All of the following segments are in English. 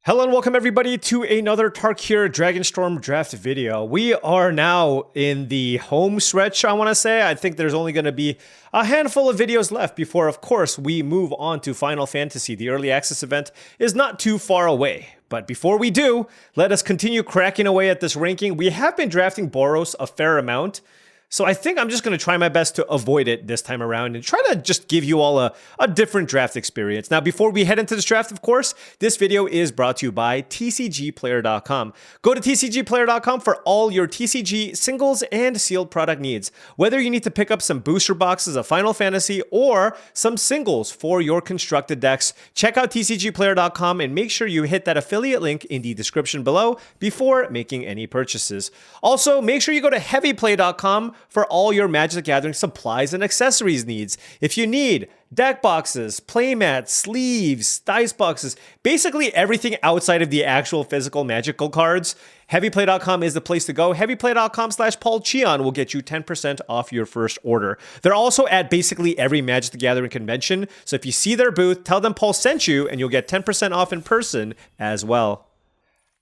Hello and welcome everybody to another Tarkir Dragonstorm draft video. We are now in the home stretch, I want to say. I think there's only going to be a handful of videos left before, of course, we move on to Final Fantasy. The early access event is not too far away. But before we do, let us continue cracking away at this ranking. We have been drafting Boros a fair amount, so I think I'm just going to try my best to avoid it this time around and try to just give you all a different draft experience. Now, before we head into this draft, of course, this video is brought to you by TCGplayer.com. Go to TCGplayer.com for all your TCG singles and sealed product needs. Whether you need to pick up some booster boxes of Final Fantasy or some singles for your constructed decks, check out TCGplayer.com and make sure you hit that affiliate link in the description below before making any purchases. Also, make sure you go to heavyplay.com for all your Magic the Gathering supplies and accessories needs. If you need deck boxes, playmats, sleeves, dice boxes, basically everything outside of the actual physical magical cards, heavyplay.com is the place to go. Heavyplay.com/paulcheon will get you 10% off your first order. They're also at basically every Magic the Gathering convention, so if you see their booth, tell them Paul sent you and you'll get 10% off in person as well.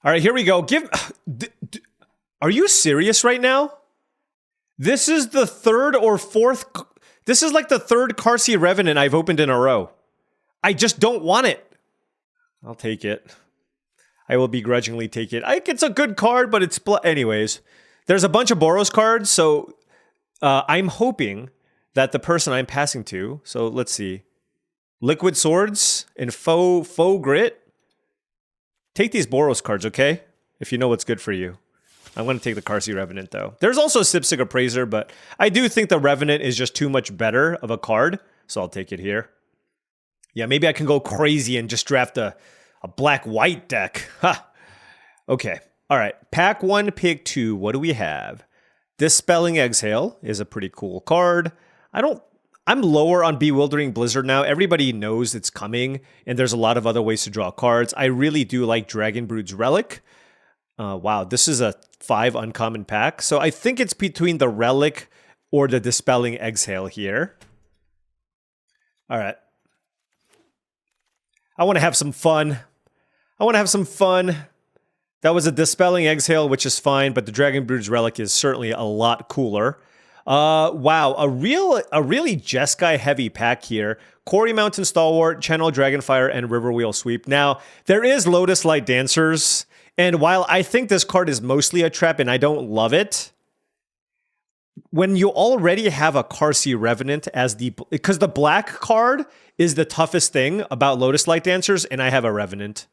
All right, here we go. Are you serious right now? This is the third or fourth. This is like the third Carsey Revenant I've opened in a row. I just don't want it. I'll take it. I will begrudgingly take it. It's a good card, but it's... Anyways, there's a bunch of Boros cards, so I'm hoping that the person I'm passing to... So let's see. Liquid Swords and Faux Grit. Take these Boros cards, okay? If you know what's good for you. I'm going to take the Carsey Revenant, though. There's also Sipsig Appraiser, but I do think the Revenant is just too much better of a card, so I'll take it here. Yeah, maybe I can go crazy and just draft a black-white deck. Ha! Okay. All right. Pack 1, pick 2. What do we have? Dispelling Exhale is a pretty cool card. I'm lower on Bewildering Blizzard now. Everybody knows it's coming, and there's a lot of other ways to draw cards. I really do like Dragonbrood's Relic. Wow, this is a 5 uncommon pack. So I think it's between the Relic or the Dispelling Exhale here. All right. I want to have some fun. That was a Dispelling Exhale, which is fine, but the Dragonbrood's Relic is certainly a lot cooler. Wow, a really Jeskai heavy pack here. Quarry Mountain Stalwart, Channel Dragonfire, and Riverwheel Sweep. Now, there is Lotus Light Dancers. And while I think this card is mostly a trap and I don't love it, when you already have a Carsey Revenant as because the black card is the toughest thing about Lotus Light Dancers, and I have a Revenant.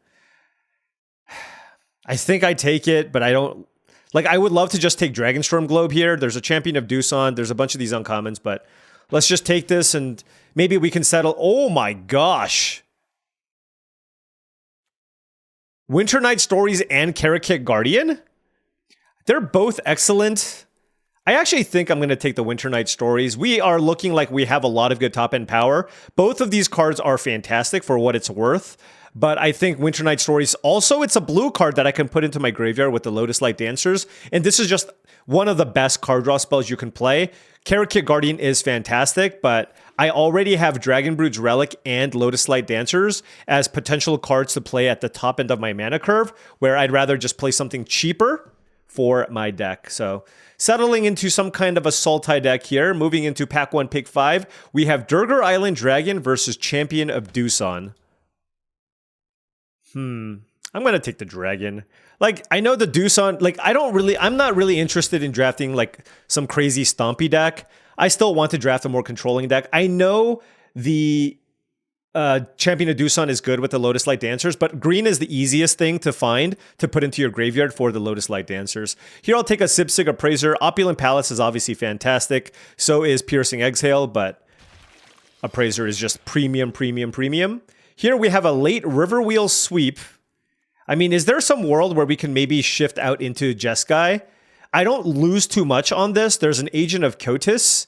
I think I take it, but I don't... Like, I would love to just take Dragonstorm Globe here. There's a Champion of Doosan. There's a bunch of these uncommons, but let's just take this and maybe we can settle... Oh my gosh! Winter Night Stories and Karakit Guardian? They're both excellent. I actually think I'm going to take the Winter Night Stories. We are looking like we have a lot of good top-end power. Both of these cards are fantastic for what it's worth, but I think Winter Night Stories also, it's a blue card that I can put into my graveyard with the Lotus Light Dancers, and this is just one of the best card draw spells you can play. Karakit Guardian is fantastic, but I already have Dragonbrood's Relic and Lotus Light Dancers as potential cards to play at the top end of my mana curve, where I'd rather just play something cheaper for my deck. So settling into some kind of a Sultai deck here, moving into Pack 1, Pick 5, we have Durgar Island Dragon versus Champion of Doosan. I'm going to take the Dragon. Like, I know the Doosan, like, I'm not really interested in drafting, like, some crazy stompy deck. I still want to draft a more controlling deck. I know the Champion of Doosan is good with the Lotus Light Dancers, but green is the easiest thing to find to put into your graveyard for the Lotus Light Dancers. Here I'll take a Sipsig Appraiser. Opulent Palace is obviously fantastic. So is Piercing Exhale, but Appraiser is just premium. Here we have a late Riverwheel Sweep. I mean, is there some world where we can maybe shift out into Jeskai? I don't lose too much on this. There's an Agent of Kotis,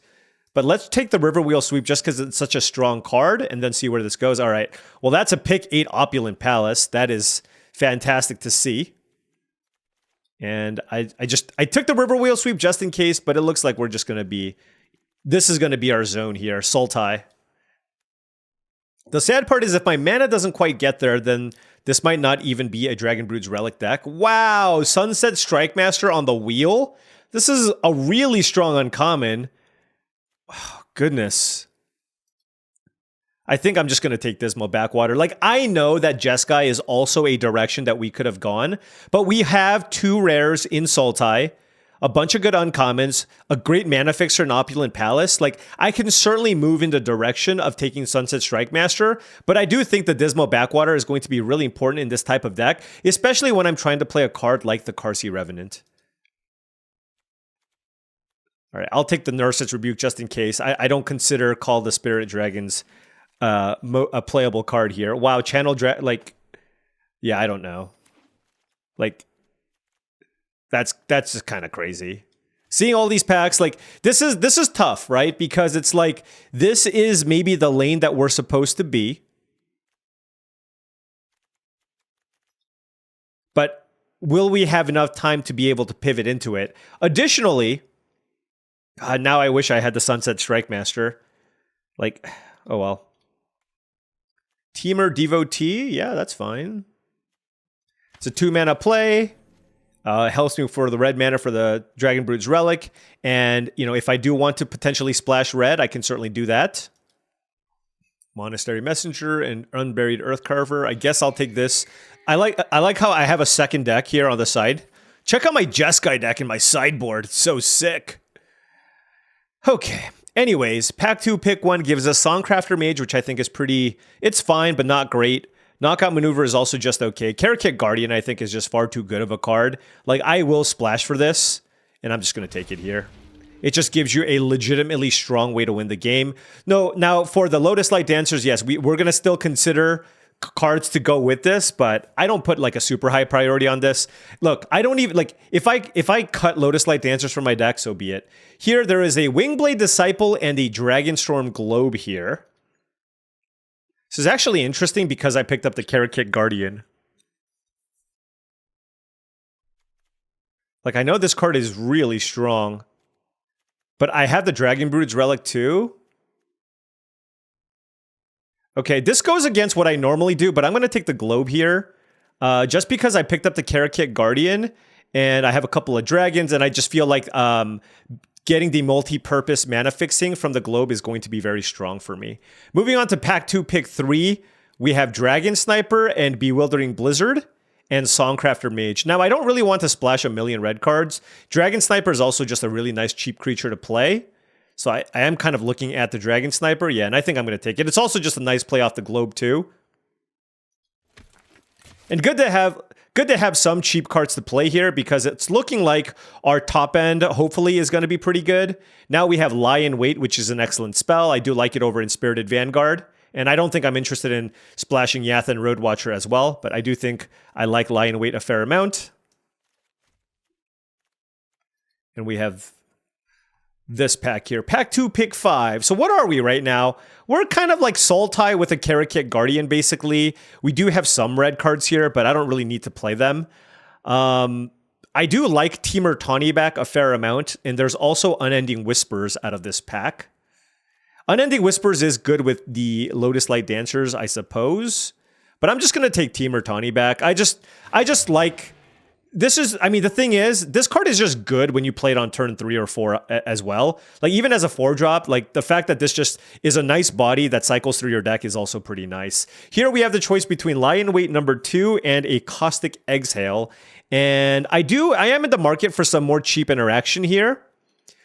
but let's take the Riverwheel Sweep just because it's such a strong card and then see where this goes. All right. Well, that's a pick 8 Opulent Palace. That is fantastic to see. And I took the Riverwheel Sweep just in case, but it looks like we're just going to be... This is going to be our zone here. Sultai. The sad part is if my mana doesn't quite get there, then This might not even be a Dragonbrood's Relic deck. Wow, Sunset Strikemaster on the wheel. This is a really strong uncommon. Oh, goodness. I think I'm just going to take Dismal Backwater. Like, I know that Jeskai is also a direction that we could have gone, but we have 2 rares in Sultai, a bunch of good uncommons, a great mana fixer in Opulent Palace. Like, I can certainly move in the direction of taking Sunset Strikemaster, but I do think the Dismal Backwater is going to be really important in this type of deck, especially when I'm trying to play a card like the Karsi Revenant. All right, I'll take the Nurse's Rebuke just in case. I don't consider Call the Spirit Dragons a playable card here. Wow, like, yeah, I don't know. Like, that's just kind of crazy. Seeing all these packs, like, this is tough, right? Because it's like, this is maybe the lane that we're supposed to be. But will we have enough time to be able to pivot into it? Additionally, now I wish I had the Sunset Strikemaster. Like, oh well. Teamer Devotee, yeah, that's fine. It's a 2-mana play. Helps me for the red mana for the Dragonbrood's Relic. And, you know, if I do want to potentially splash red, I can certainly do that. Monastery Messenger and Unburied Earthcarver. I guess I'll take this. I like how I have a second deck here on the side. Check out my Jeskai deck in my sideboard. It's so sick. Okay. Anyways, pack 2, pick 1 gives us Songcrafter Mage, which I think is pretty... It's fine, but not great. Knockout Maneuver is also just okay. Karakit Guardian, I think, is just far too good of a card. Like, I will splash for this, and I'm just going to take it here. It just gives you a legitimately strong way to win the game. No, now, for the Lotus Light Dancers, yes, we're going to still consider cards to go with this, but I don't put like a super high priority on this. Look, I don't even like if I cut Lotus Light Dancers from my deck, so be it. Here there is a Wingblade Disciple and a Dragonstorm Globe here. This is actually interesting because I picked up the Karakit Guardian. Like, I know this card is really strong, but I have the Dragonbrood's Relic too. Okay, this goes against what I normally do, but I'm going to take the Globe here. Just because I picked up the Karakit Guardian, and I have a couple of dragons, and I just feel like getting the multi-purpose mana fixing from the Globe is going to be very strong for me. Moving on to pack 2, pick 3, we have Dragon Sniper and Bewildering Blizzard and Songcrafter Mage. Now, I don't really want to splash a million red cards. Dragon Sniper is also just a really nice cheap creature to play. So I am kind of looking at the Dragon Sniper. Yeah, and I think I'm going to take it. It's also just a nice play off the Globe, too. And good to have some cheap cards to play here because it's looking like our top end, hopefully, is going to be pretty good. Now we have Lie in Wait, which is an excellent spell. I do like it over in Spirited Vanguard. And I don't think I'm interested in splashing Yatha and Roadwatcher as well, but I do think I like Lie in Wait a fair amount. And we have this pack here. Pack 2, pick 5. So what are we right now? We're kind of like Sultai with a Karakit Guardian, basically. We do have some red cards here, but I don't really need to play them. I do like Teamer Tawny back a fair amount, and there's also Unending Whispers out of this pack. Unending Whispers is good with the Lotus Light Dancers, I suppose. But I'm just going to take Teamer Tawny back. I just like... This is, I mean, the thing is, this card is just good when you play it on turn 3 or 4 as well. Like, even as a 4-drop, like, the fact that this just is a nice body that cycles through your deck is also pretty nice. Here we have the choice between Lie in Wait number 2 and a Caustic Exhale. And I am in the market for some more cheap interaction here.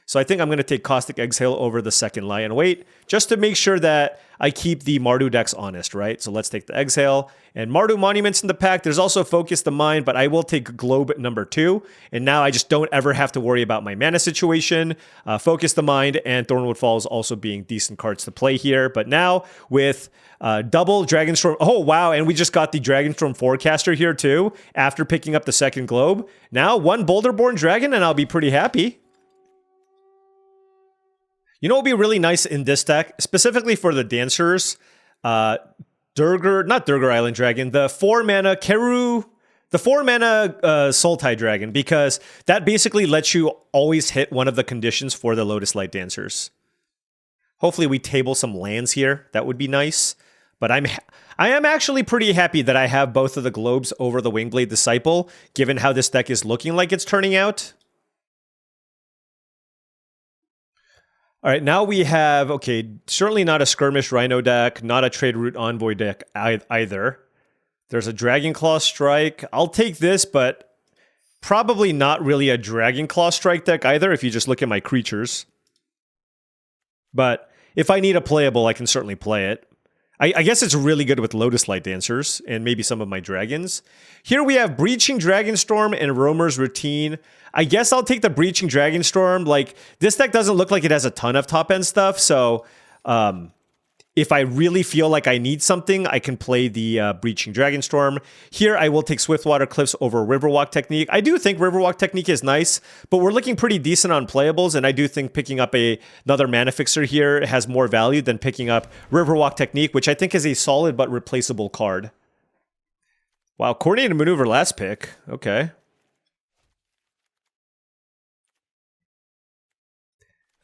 So I think I'm going to take Caustic Exhale over the second Lie in Wait, just to make sure that I keep the Mardu decks honest, right? So let's take the Exhale. And Mardu Monuments in the pack. There's also Focus the Mind, but I will take Globe number 2. And now I just don't ever have to worry about my mana situation. Focus the Mind and Thornwood Falls also being decent cards to play here. But now with double Dragonstorm. Oh, wow. And we just got the Dragonstorm Forecaster here too, after picking up the second Globe. Now one Boulderborn Dragon and I'll be pretty happy. You know what would be really nice in this deck, specifically for the Dancers? Not Durgar Island Dragon, the 4-mana Keru, the 4-mana Sultai Dragon, because that basically lets you always hit one of the conditions for the Lotus Light Dancers. Hopefully we table some lands here. That would be nice. But I am actually pretty happy that I have both of the globes over the Wingblade Disciple, given how this deck is looking like it's turning out. All right, now we have, okay, certainly not a Skirmish Rhino deck, not a Trade Route Envoy deck either. There's a Dragonclaw Strike. I'll take this, but probably not really a Dragonclaw Strike deck either if you just look at my creatures. But if I need a playable, I can certainly play it. I guess it's really good with Lotus Light Dancers and maybe some of my dragons. Here we have Breaching Dragonstorm and Roamer's Routine. I guess I'll take the Breaching Dragonstorm. Like, this deck doesn't look like it has a ton of top-end stuff, so if I really feel like I need something, I can play the Breaching Dragonstorm. Here, I will take Swiftwater Cliffs over Riverwalk Technique. I do think Riverwalk Technique is nice, but we're looking pretty decent on playables, and I do think picking up another Mana Fixer here has more value than picking up Riverwalk Technique, which I think is a solid but replaceable card. Wow, Coordinated Maneuver last pick. Okay.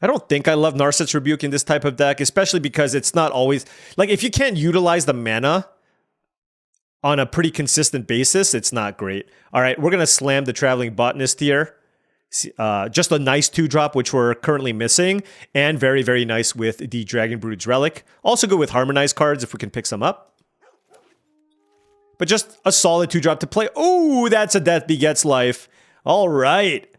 I don't think I love Narset's Rebuke in this type of deck, especially because it's not always... Like, if you can't utilize the mana on a pretty consistent basis, it's not great. All right, we're going to slam the Traveling Botanist here. Just a nice 2-drop, which we're currently missing, and very, very nice with the Dragonbrood's Relic. Also good with Harmonized cards if we can pick some up. But just a solid 2-drop to play. Oh, that's a Death Begets Life. All right.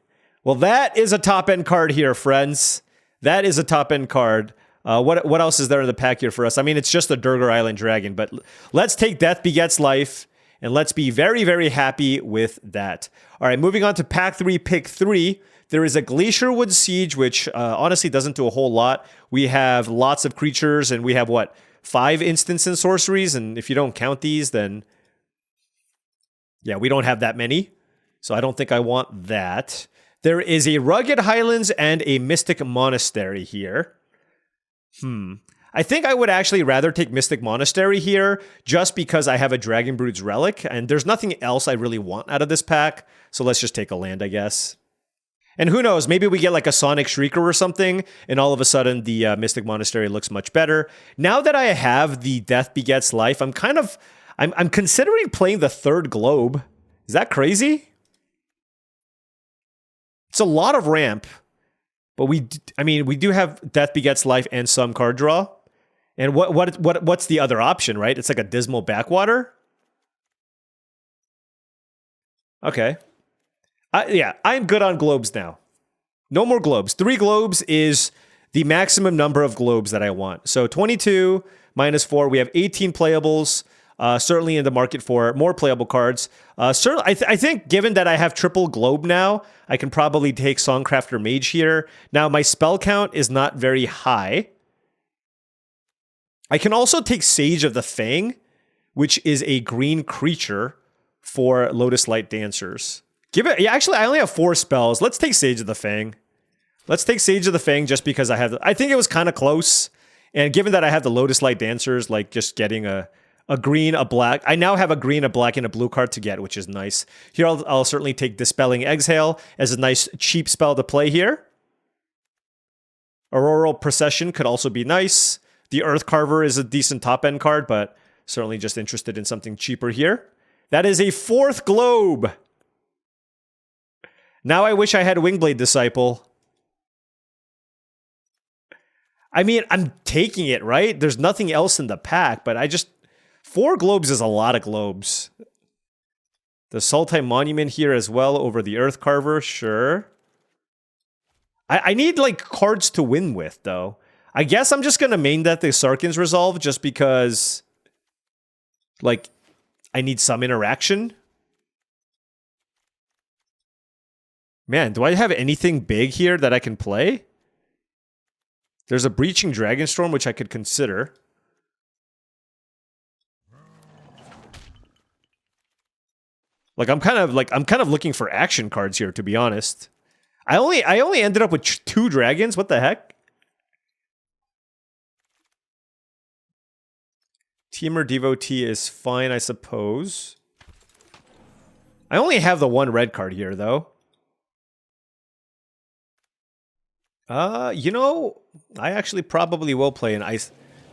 Well, that is a top-end card here, friends. That is a top-end card. What else is there in the pack here for us? I mean, it's just a Durgar Island Dragon, but let's take Death Begets Life, and let's be very, very happy with that. All right, moving on to pack 3, pick 3. There is a Glacierwood Siege, which honestly doesn't do a whole lot. We have lots of creatures, and we have, what, 5 instants and sorceries? And if you don't count these, then... yeah, we don't have that many, so I don't think I want that. There is a Rugged Highlands and a Mystic Monastery here. I think I would actually rather take Mystic Monastery here just because I have a Dragonbrood's Relic, and there's nothing else I really want out of this pack, so let's just take a land, I guess. And who knows, maybe we get like a Sonic Shrieker or something, and all of a sudden the Mystic Monastery looks much better. Now that I have the Death Begets Life, I'm considering playing the 3rd Globe. Is that crazy? It's a lot of ramp, but we do have Death Begets Life and some card draw. And what's the other option, right? It's like a Dismal Backwater. Okay. Yeah, I'm good on globes now. No more globes. 3 globes is the maximum number of globes that I want. So 22 minus 4, we have 18 playables. Certainly in the market for more playable cards. Certainly, I think given that I have triple globe now, I can probably take Songcrafter Mage here. Now, my spell count is not very high. I can also take Sage of the Fang, which is a green creature for Lotus Light Dancers. Actually, I only have 4 spells. Let's take Sage of the Fang. Let's take Sage of the Fang just because I think it was kind of close. And given that I have the Lotus Light Dancers, like just getting a green, a black. I now have a green, a black, and a blue card to get, which is nice. Here, I'll certainly take Dispelling Exhale as a nice cheap spell to play here. Auroral Procession could also be nice. The Earth Carver is a decent top-end card, but certainly just interested in something cheaper here. That is a 4th Globe. Now I wish I had Wingblade Disciple. I mean, I'm taking it, right? There's nothing else in the pack, but 4 globes is a lot of globes. The Sultai Monument here as well over the Earth Carver, sure. I need, like, cards to win with, though. I guess I'm just going to main that the Sarkhan's Resolve just because, like, I need some interaction. Man, do I have anything big here that I can play? There's a Breaching Dragonstorm, which I could consider. I'm kind of looking for action cards here, to be honest. I only ended up with 2 dragons. What the heck? Teamer Devotee is fine, I suppose. I only have the 1 red card here, though. You know, I actually probably will play an ice.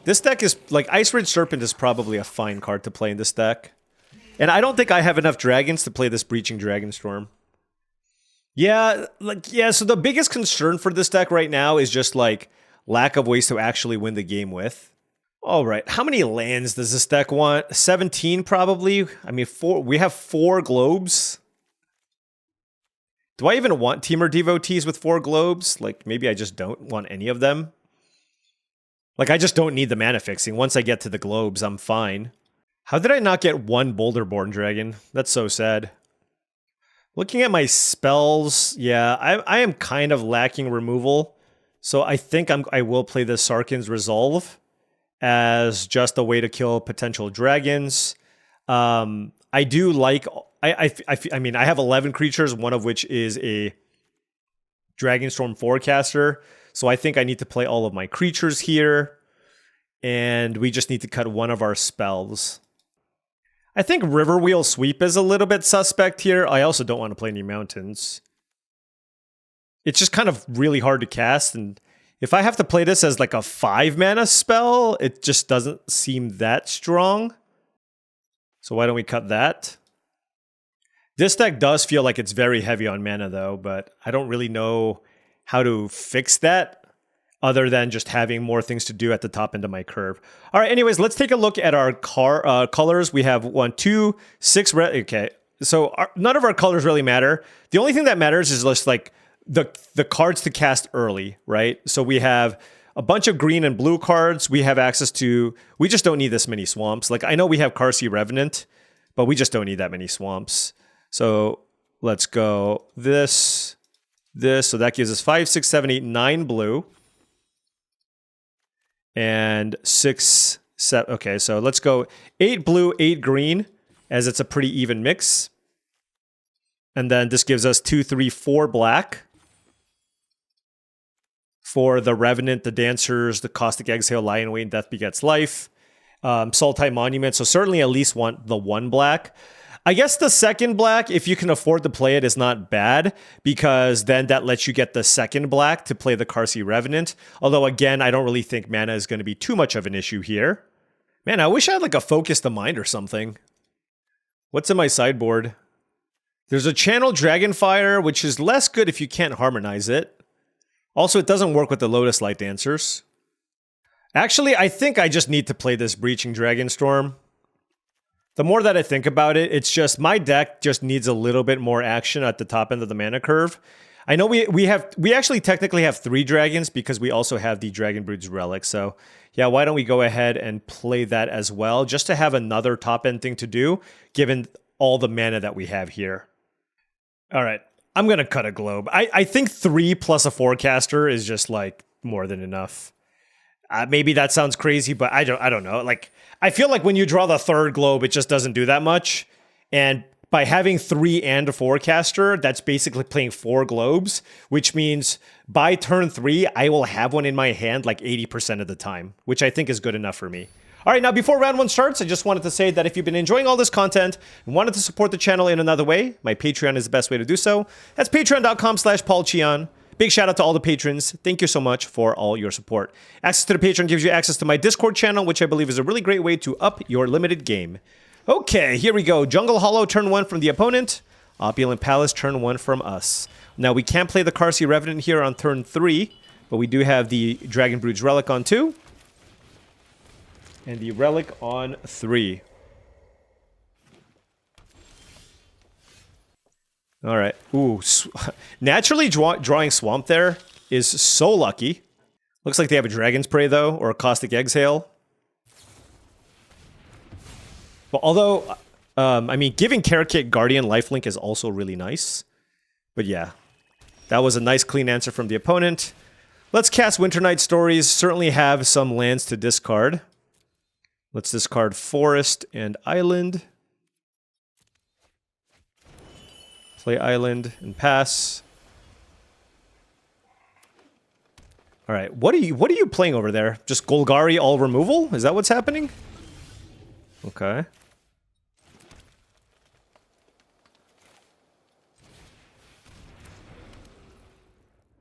This deck is, like, Ice Ridge Serpent is probably a fine card to play in this deck. And I don't think I have enough dragons to play this Breaching Dragonstorm. Yeah, so the biggest concern for this deck right now is just, like, lack of ways to actually win the game with. All right, how many lands does this deck want? 17 probably. I mean, we have 4 globes. Do I even want Teamer Devotees with 4 globes? Like, maybe I just don't want any of them. Like, I just don't need the mana fixing. Once I get to the globes, I'm fine. How did I not get 1 Boulderborn Dragon? That's so sad. Looking at my spells, yeah, I am kind of lacking removal. So I think I will play the Sarkhan's Resolve as just a way to kill potential dragons. I do like... I mean, I have 11 creatures, one of which is a Dragonstorm Forecaster. So I think I need to play all of my creatures here. And we just need to cut one of our spells. I think Riverwheel Sweep is a little bit suspect here. I also don't want to play any mountains. It's just kind of really hard to cast. And if I have to play this as like a 5 mana spell, it just doesn't seem that strong. So why don't we cut that? This deck does feel like it's very heavy on mana though, but I don't really know how to fix that other than just having more things to do at the top end of my curve. All right, anyways, let's take a look at our colors. We have 1, 2, 6 red. Okay, so none of our colors really matter. The only thing that matters is just like the cards to cast early, right? So we have a bunch of green and blue cards. We have access to, we just don't need this many swamps. Like I know we have Karsi Revenant, but we just don't need that many swamps. So let's go this. So that gives us 5, 6, 7, 8, 9 blue. And 6, 7. Okay, so let's go 8 blue, 8 green, as it's a pretty even mix. And then this gives us 2, 3, 4 black. For the Revenant, the Dancers, the Caustic Exhale, Lion Wayne, Death Begets Life. Sultai Monument, so certainly at least want the 1 black. I guess the second black, if you can afford to play it, is not bad, because then that lets you get the second black to play the Karsi Revenant. Although, again, I don't really think mana is going to be too much of an issue here. Man, I wish I had like a Focus the Mind or something. What's in my sideboard? There's a Channel Dragonfire, which is less good if you can't harmonize it. Also, it doesn't work with the Lotus Light Dancers. Actually, I think I just need to play this Breaching Dragonstorm. The more that I think about it, it's just my deck just needs a little bit more action at the top end of the mana curve. I know we actually technically have 3 dragons because we also have the Dragonbrood's Relic. So yeah, why don't we go ahead and play that as well, just to have another top end thing to do, given all the mana that we have here. All right, I'm gonna cut a globe. I think 3 plus a Forecaster is just like more than enough. Maybe that sounds crazy, but I don't know. Like, I feel like when you draw the 3rd globe, it just doesn't do that much. And by having 3 and a Forecaster, that's basically playing 4 globes, which means by turn 3, I will have one in my hand like 80% of the time, which I think is good enough for me. All right, now before round 1 starts, I just wanted to say that if you've been enjoying all this content and wanted to support the channel in another way, my Patreon is the best way to do so. That's patreon.com/paulcheon. Big shout out to all the patrons. Thank you so much for all your support. Access to the Patreon gives you access to my Discord channel, which I believe is a really great way to up your limited game. Okay, here we go. Jungle Hollow, turn 1 from the opponent. Opulent Palace, turn 1 from us. Now, we can't play the Karsi Revenant here on turn 3, but we do have the Dragonbrood's Relic on 2. And the Relic on 3. All right. Ooh, naturally drawing Swamp there is so lucky. Looks like they have a Dragon's Prey, though, or a Caustic Exhale. But although, I mean, giving Karakit Guardian lifelink is also really nice. But yeah, that was a nice, clean answer from the opponent. Let's cast Winter Night Stories. Certainly have some lands to discard. Let's discard Forest and Island. Play Island and pass. All right, what are you playing over there? Just Golgari all removal? Is that what's happening? Okay.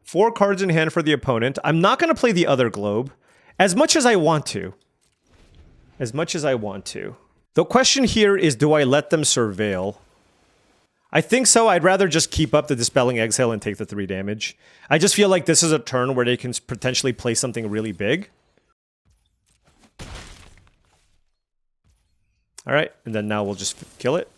Four cards in hand for the opponent. I'm not going to play the other globe, as much as I want to. as much as I want to. The question here is, do I let them surveil? I think so. I'd rather just keep up the Dispelling Exhale and take the 3 damage. I just feel like this is a turn where they can potentially play something really big. All right, and then now we'll just kill it.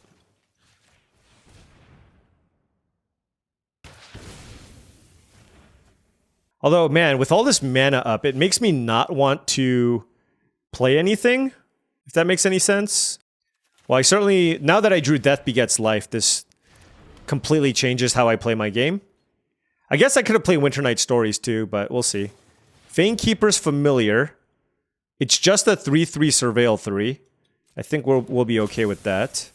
Although, man, with all this mana up, it makes me not want to play anything, if that makes any sense. Well, I certainly, now that I drew Death Begets Life, this completely changes how I play my game. I guess I could have played Winter Night Stories too, but we'll see. Fanekeeper's Familiar. It's just a 3/3 Surveil 3. I think we'll be okay with that.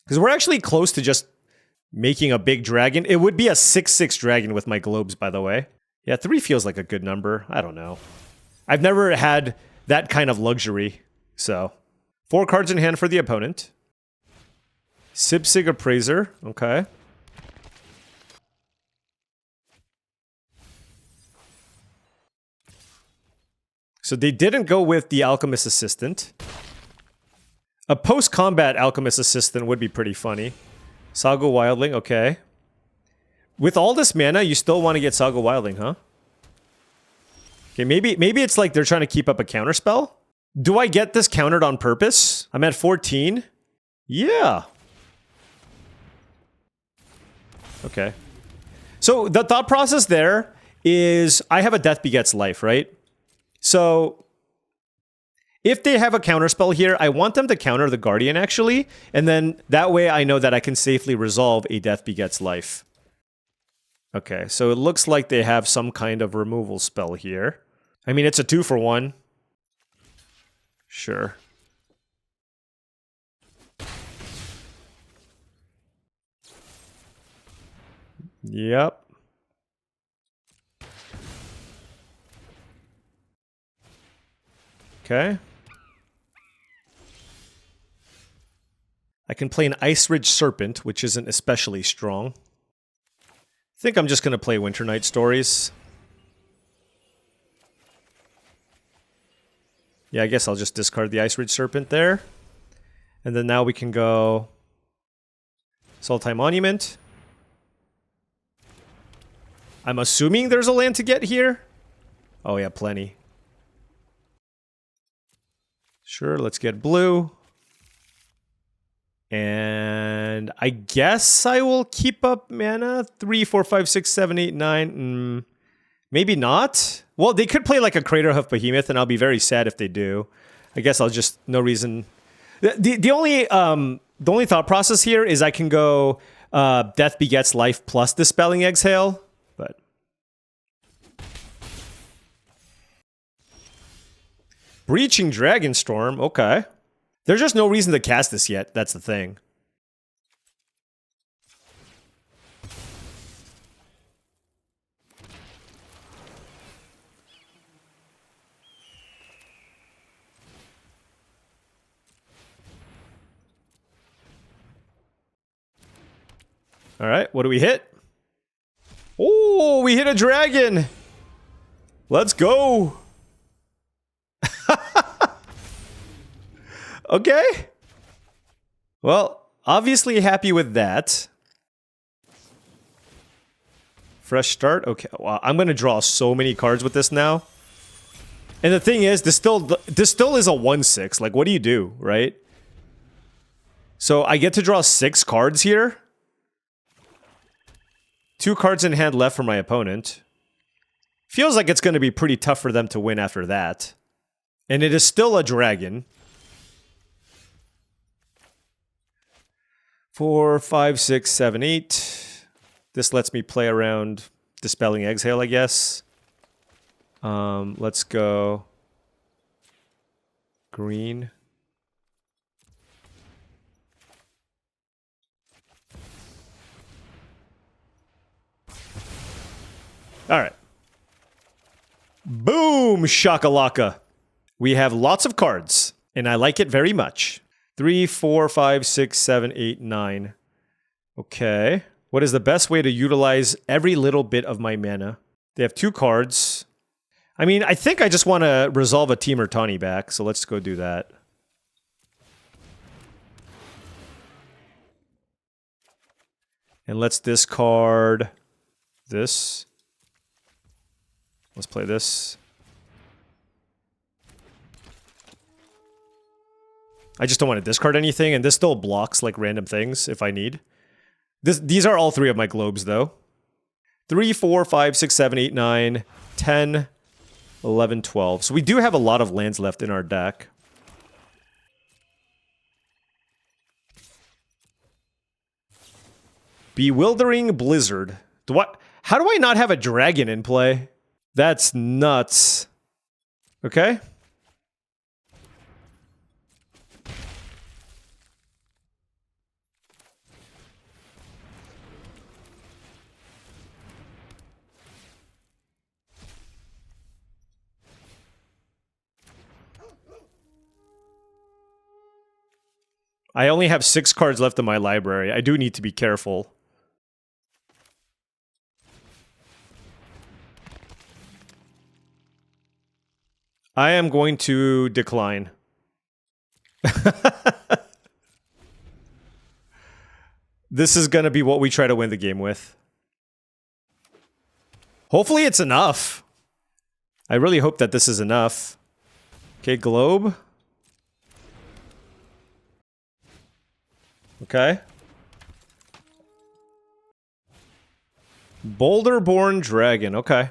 Because we're actually close to just making a big dragon. It would be a 6/6 dragon with my globes, by the way. Yeah, 3 feels like a good number. I don't know. I've never had that kind of luxury, so. 4 cards in hand for the opponent. Sipsig Appraiser, okay. So they didn't go with the Alchemist Assistant. A post-combat Alchemist Assistant would be pretty funny. Saga Wildling, okay. With all this mana, you still want to get Saga Wildling, huh? Okay, maybe it's like they're trying to keep up a counterspell. Do I get this countered on purpose? I'm at 14. Yeah. Okay. So the thought process there is I have a Death Begets Life, right? So if they have a counterspell here, I want them to counter the Guardian, actually. And then that way I know that I can safely resolve a Death Begets Life. Okay, so it looks like they have some kind of removal spell here. I mean, it's a 2-for-1. Sure. Yep. Okay. I can play an Ice Ridge Serpent, which isn't especially strong. I think I'm just going to play Winter Night Stories. Yeah, I guess I'll just discard the Ice Ridge Serpent there. And then now we can go Sultai Monument. I'm assuming there's a land to get here. Oh yeah, plenty. Sure, let's get blue. And I guess I will keep up mana. 3, 4, 5, 6, 7, 8, 9. Maybe not. Well, they could play like a Craterhoof Behemoth, and I'll be very sad if they do. I guess I'll just, no reason. The only thought process here is I can go Death Begets Life plus Dispelling Exhale, but Breaching Dragonstorm, okay. There's just no reason to cast this yet, that's the thing. Alright, what do we hit? Oh, we hit a dragon! Let's go! Okay. Well, obviously happy with that. Fresh start. Okay. Wow, I'm going to draw so many cards with this now. And the thing is, this still is a 1/6. Like, what do you do, right? So I get to draw 6 cards here. 2 cards in hand left for my opponent. Feels like it's going to be pretty tough for them to win after that. And it is still a dragon. 4, 5, 6, 7, 8. This lets me play around Dispelling Exhale, I guess. Let's go green. All right. Boom, shakalaka. We have lots of cards, and I like it very much. 3, 4, 5, 6, 7, 8, 9. Okay. What is the best way to utilize every little bit of my mana? They have 2 cards. I mean, I think I just want to resolve a Temur Tawny back, so let's go do that. And let's discard this. Let's play this. I just don't want to discard anything, and this still blocks like random things if I need. These are all 3 of my globes, though. 3, 4, 5, 6, 7, 8, 9, 10, 11, 12. So we do have a lot of lands left in our deck. Bewildering Blizzard. How do I not have a dragon in play? That's nuts. Okay. I only have 6 cards left in my library. I do need to be careful. I am going to decline. This is going to be what we try to win the game with. Hopefully it's enough. I really hope that this is enough. Okay, Globe. Okay. Boulderborn Dragon. Okay.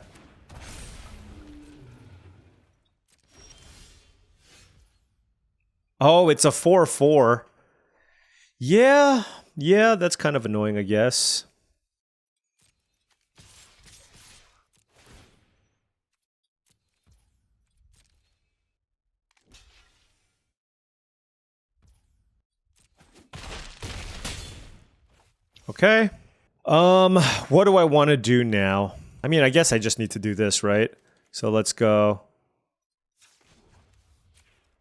Oh, it's a 4/4. Yeah, that's kind of annoying, I guess. Okay. What do I want to do now? I mean, I guess I just need to do this, right? So let's go.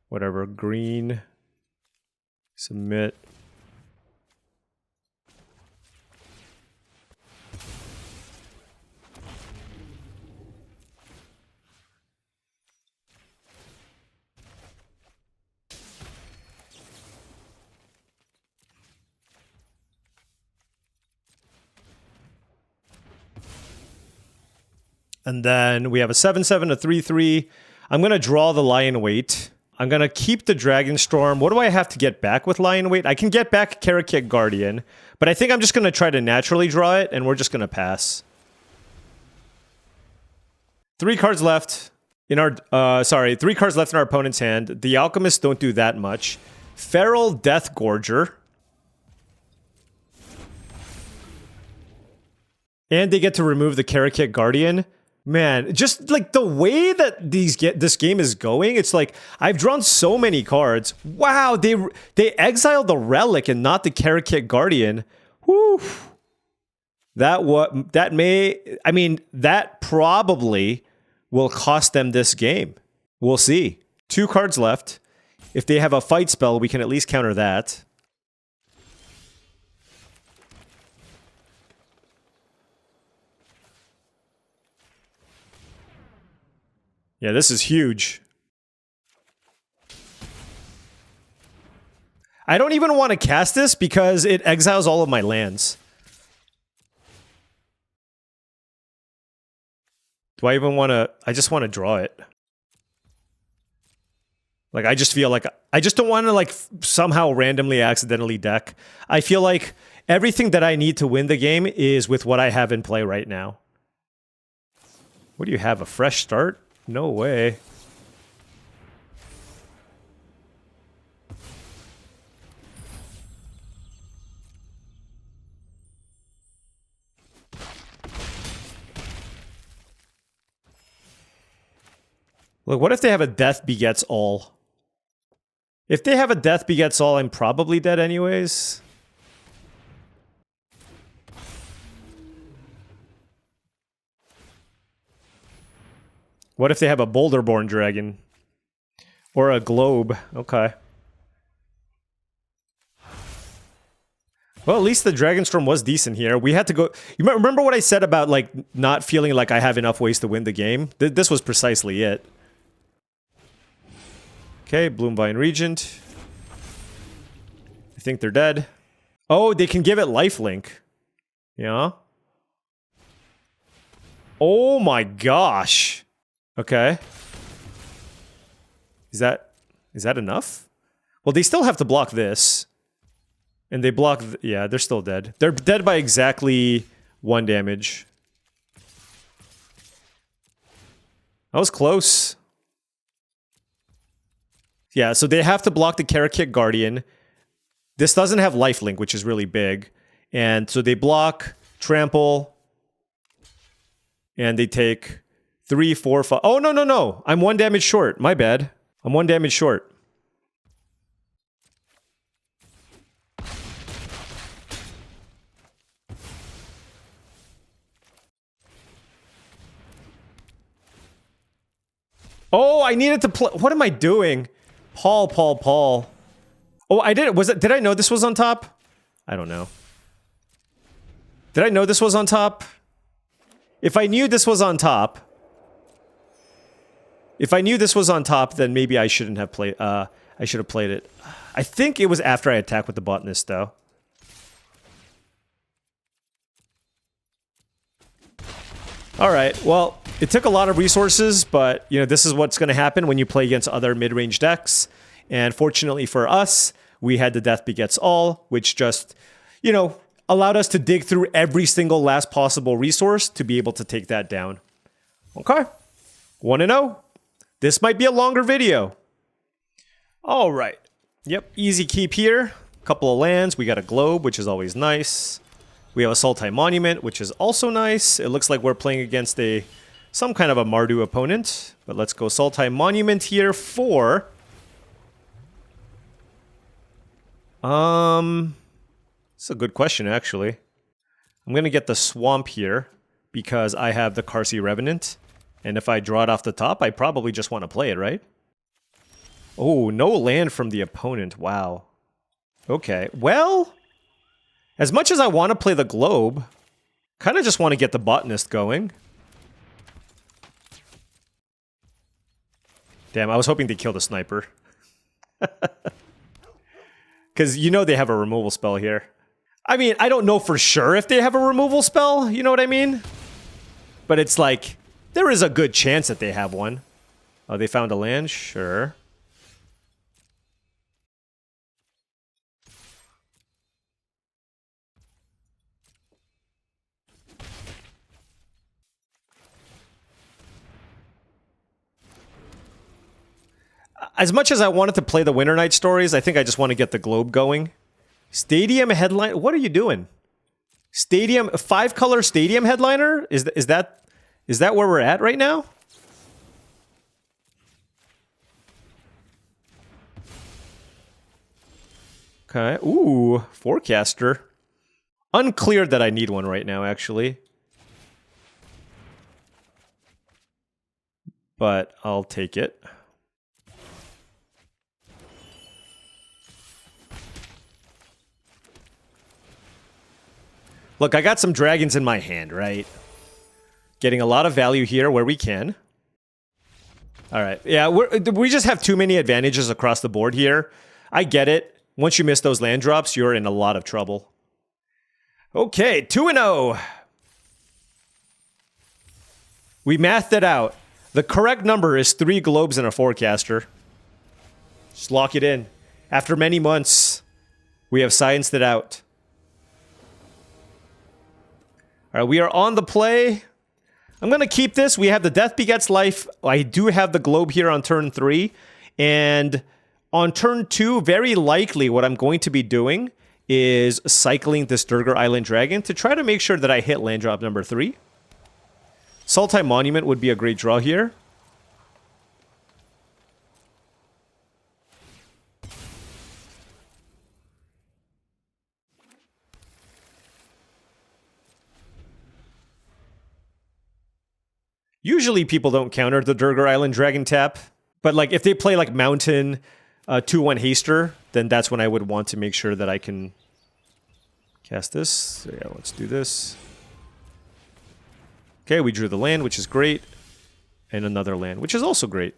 Whatever, green. Submit. And then we have a 7/7, a 3/3. I'm going to draw the Lion Weight. I'm going to keep the Dragonstorm. What do I have to get back with Lion Weight? I can get back Karakit Guardian, but I think I'm just going to try to naturally draw it, and we're just going to pass. 3 cards left in our... 3 cards left in our opponent's hand. The Alchemists don't do that much. Feral Deathgorger. And they get to remove the Karakit Guardian. Man, just like the way that this game is going, it's like I've drawn so many cards. Wow, they exiled the Relic and not the Karakit Guardian. Whew. That probably will cost them this game. We'll see. 2 cards left. If they have a fight spell, we can at least counter that. Yeah, this is huge. I don't even want to cast this because it exiles all of my lands. Do I even want to... I just want to draw it. Like, I just feel like... I just don't want to, like, somehow randomly accidentally deck. I feel like everything that I need to win the game is with what I have in play right now. What do you have? A fresh start? No way. Look, what if they have a Death Begets All? If they have a Death Begets All, I'm probably dead anyways. What if they have a Boulderborn Dragon? Or a Globe. Okay. Well, at least the Dragonstorm was decent here. We had to go... You remember what I said about, like, not feeling like I have enough ways to win the game? This was precisely it. Okay, Bloomvine Regent. I think they're dead. Oh, they can give it lifelink. Yeah. Oh my gosh. Okay. Is that enough? Well, they still have to block this. And they block... yeah, they're still dead. They're dead by exactly 1 damage. That was close. Yeah, so they have to block the Karakit Guardian. This doesn't have lifelink, which is really big. And so they block, trample, and they take 3, 4, 5... Oh, no, no, no! I'm 1 damage short. My bad. I'm 1 damage short. Oh, I needed to play... What am I doing? Paul. Oh, I did it. Did I know this was on top? I don't know. Did I know this was on top? If I knew this was on top... If I knew this was on top, then maybe I shouldn't have played... I should have played it. I think it was after I attacked with the botanist, though. Alright, well, it took a lot of resources, but, you know, this is what's going to happen when you play against other mid-range decks. And fortunately for us, we had the Death Begets All, which just, you know, allowed us to dig through every single last possible resource to be able to take that down. Okay. 1-0. This might be a longer video. Alright. Yep, easy keep here. Couple of lands. We got a Globe, which is always nice. We have a Sultai Monument, which is also nice. It looks like we're playing against some kind of a Mardu opponent. But let's go Sultai Monument here for... It's a good question, actually. I'm going to get the Swamp here because I have the Karsi Revenant. And if I draw it off the top, I probably just want to play it, right? Oh, no land from the opponent. Wow. Okay, well... As much as I want to play the Globe, kind of just want to get the Botanist going. Damn, I was hoping to kill the Sniper. Because you know they have a removal spell here. I mean, I don't know for sure if they have a removal spell, you know what I mean? But it's like, there is a good chance that they have one. Oh, they found a land? Sure. As much as I wanted to play the Winter Night Stories, I think I just want to get the Globe going. Stadium headline... What are you doing? Stadium... 5-color Stadium headliner? Is that where we're at right now? Okay. Ooh, Forecaster. Unclear that I need one right now, actually. But I'll take it. Look, I got some dragons in my hand, right? Getting a lot of value here where we can. Alright, yeah, we just have too many advantages across the board here. I get it. Once you miss those land drops, you're in a lot of trouble. Okay, 2-0. We mathed it out. The correct number is 3 globes and a forecaster. Just lock it in. After many months, we have scienced it out. Alright, we are on the play. I'm going to keep this. We have the Death Begets Life. I do have the Globe here on turn 3. And on turn 2, very likely what I'm going to be doing is cycling this Durgar Island Dragon to try to make sure that I hit land drop number 3. Sultai Monument would be a great draw here. Usually people don't counter the Durgar Island Dragon tap, but like if they play like Mountain 2-1 Haster, then that's when I would want to make sure that I can Cast this. So yeah, let's do this. Okay, we drew the land, which is great. And another land, which is also great.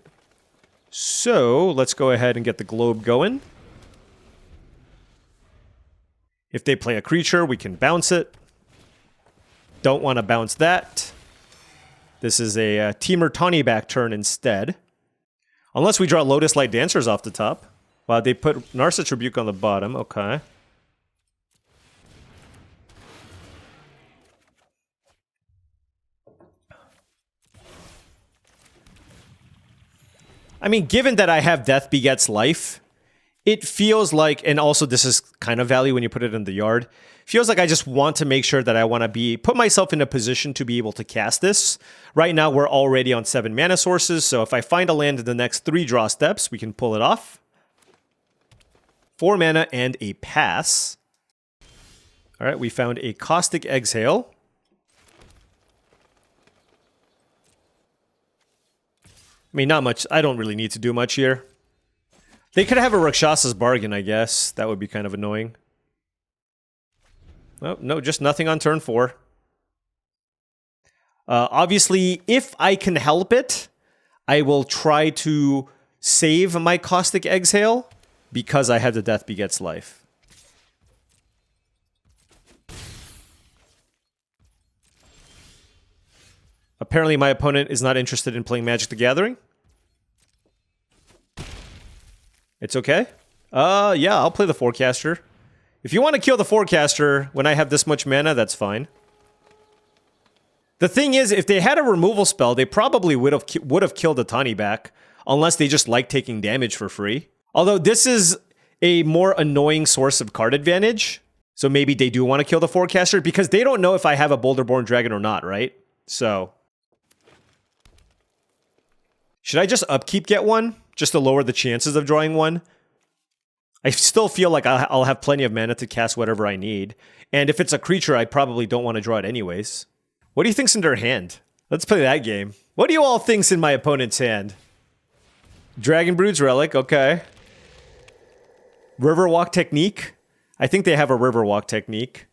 So, let's go ahead and get the globe going. If they play a creature, we can bounce it. Don't want to bounce that. This is a Temur Tawny back turn instead. Unless we draw Lotus Light Dancers off the top. Wow, they put Narset's Rebuke on the bottom. Okay. I mean, given that I have Death Begets Life, it feels like, and also this is kind of value when you put it in the yard, feels like I just want to make sure that I want to put myself in a position to be able to cast this. Right now, we're already on 7 mana sources, so if I find a land in the next 3 draw steps, we can pull it off. 4 mana and a pass. All right, we found a Caustic Exhale. I mean, not much. I don't really need to do much here. They could have a Rakshas's Bargain, I guess. That would be kind of annoying. Oh, no, just nothing on turn 4. Obviously, if I can help it, I will try to save my Caustic Exhale because I have the Death Begets Life. Apparently, my opponent is not interested in playing Magic the Gathering. It's okay. Yeah, I'll play the Forecaster. If you want to kill the Forecaster when I have this much mana, that's fine. The thing is, if they had a removal spell, they probably would have killed the Tawny back, unless they just like taking damage for free. Although this is a more annoying source of card advantage, so maybe they do want to kill the Forecaster because they don't know if I have a Boulderborn Dragon or not, right? So should I just upkeep get one, just to lower the chances of drawing one? I still feel like I'll have plenty of mana to cast whatever I need. And if it's a creature, I probably don't want to draw it anyways. What do you think's in their hand? Let's play that game. What do you all think's in my opponent's hand? Dragonbrood's Relic, okay. Riverwalk Technique? I think they have a Riverwalk Technique.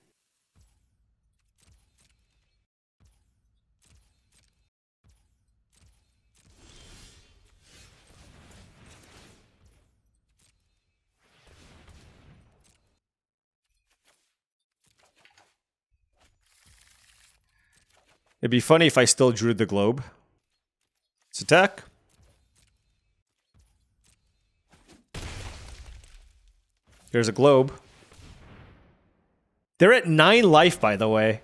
It'd be funny if I still drew the globe. Let's attack. There's a globe. They're at 9 life, by the way.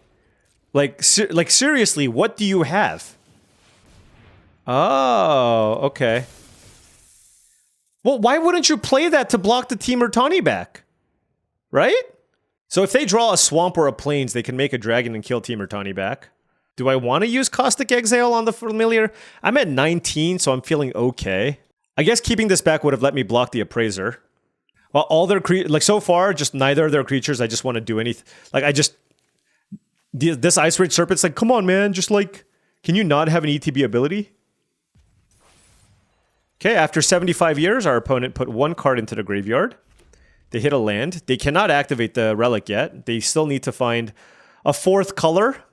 Like seriously, what do you have? Oh, okay. Well, why wouldn't you play that to block the Temur Tawny back? Right? So if they draw a swamp or a plains, they can make a dragon and kill Temur Tawny back. Do I want to use Caustic Exhale on the familiar? I'm at 19, so I'm feeling okay. I guess keeping this back would have let me block the Appraiser. Well, all their so far, just neither of their creatures, I just want to do anything. Like, this Ice Rage Serpent's like, come on, man, just like, can you not have an ETB ability? Okay, after 75 years, our opponent put 1 card into the graveyard. They hit a land. They cannot activate the relic yet. They still need to find a 4th color.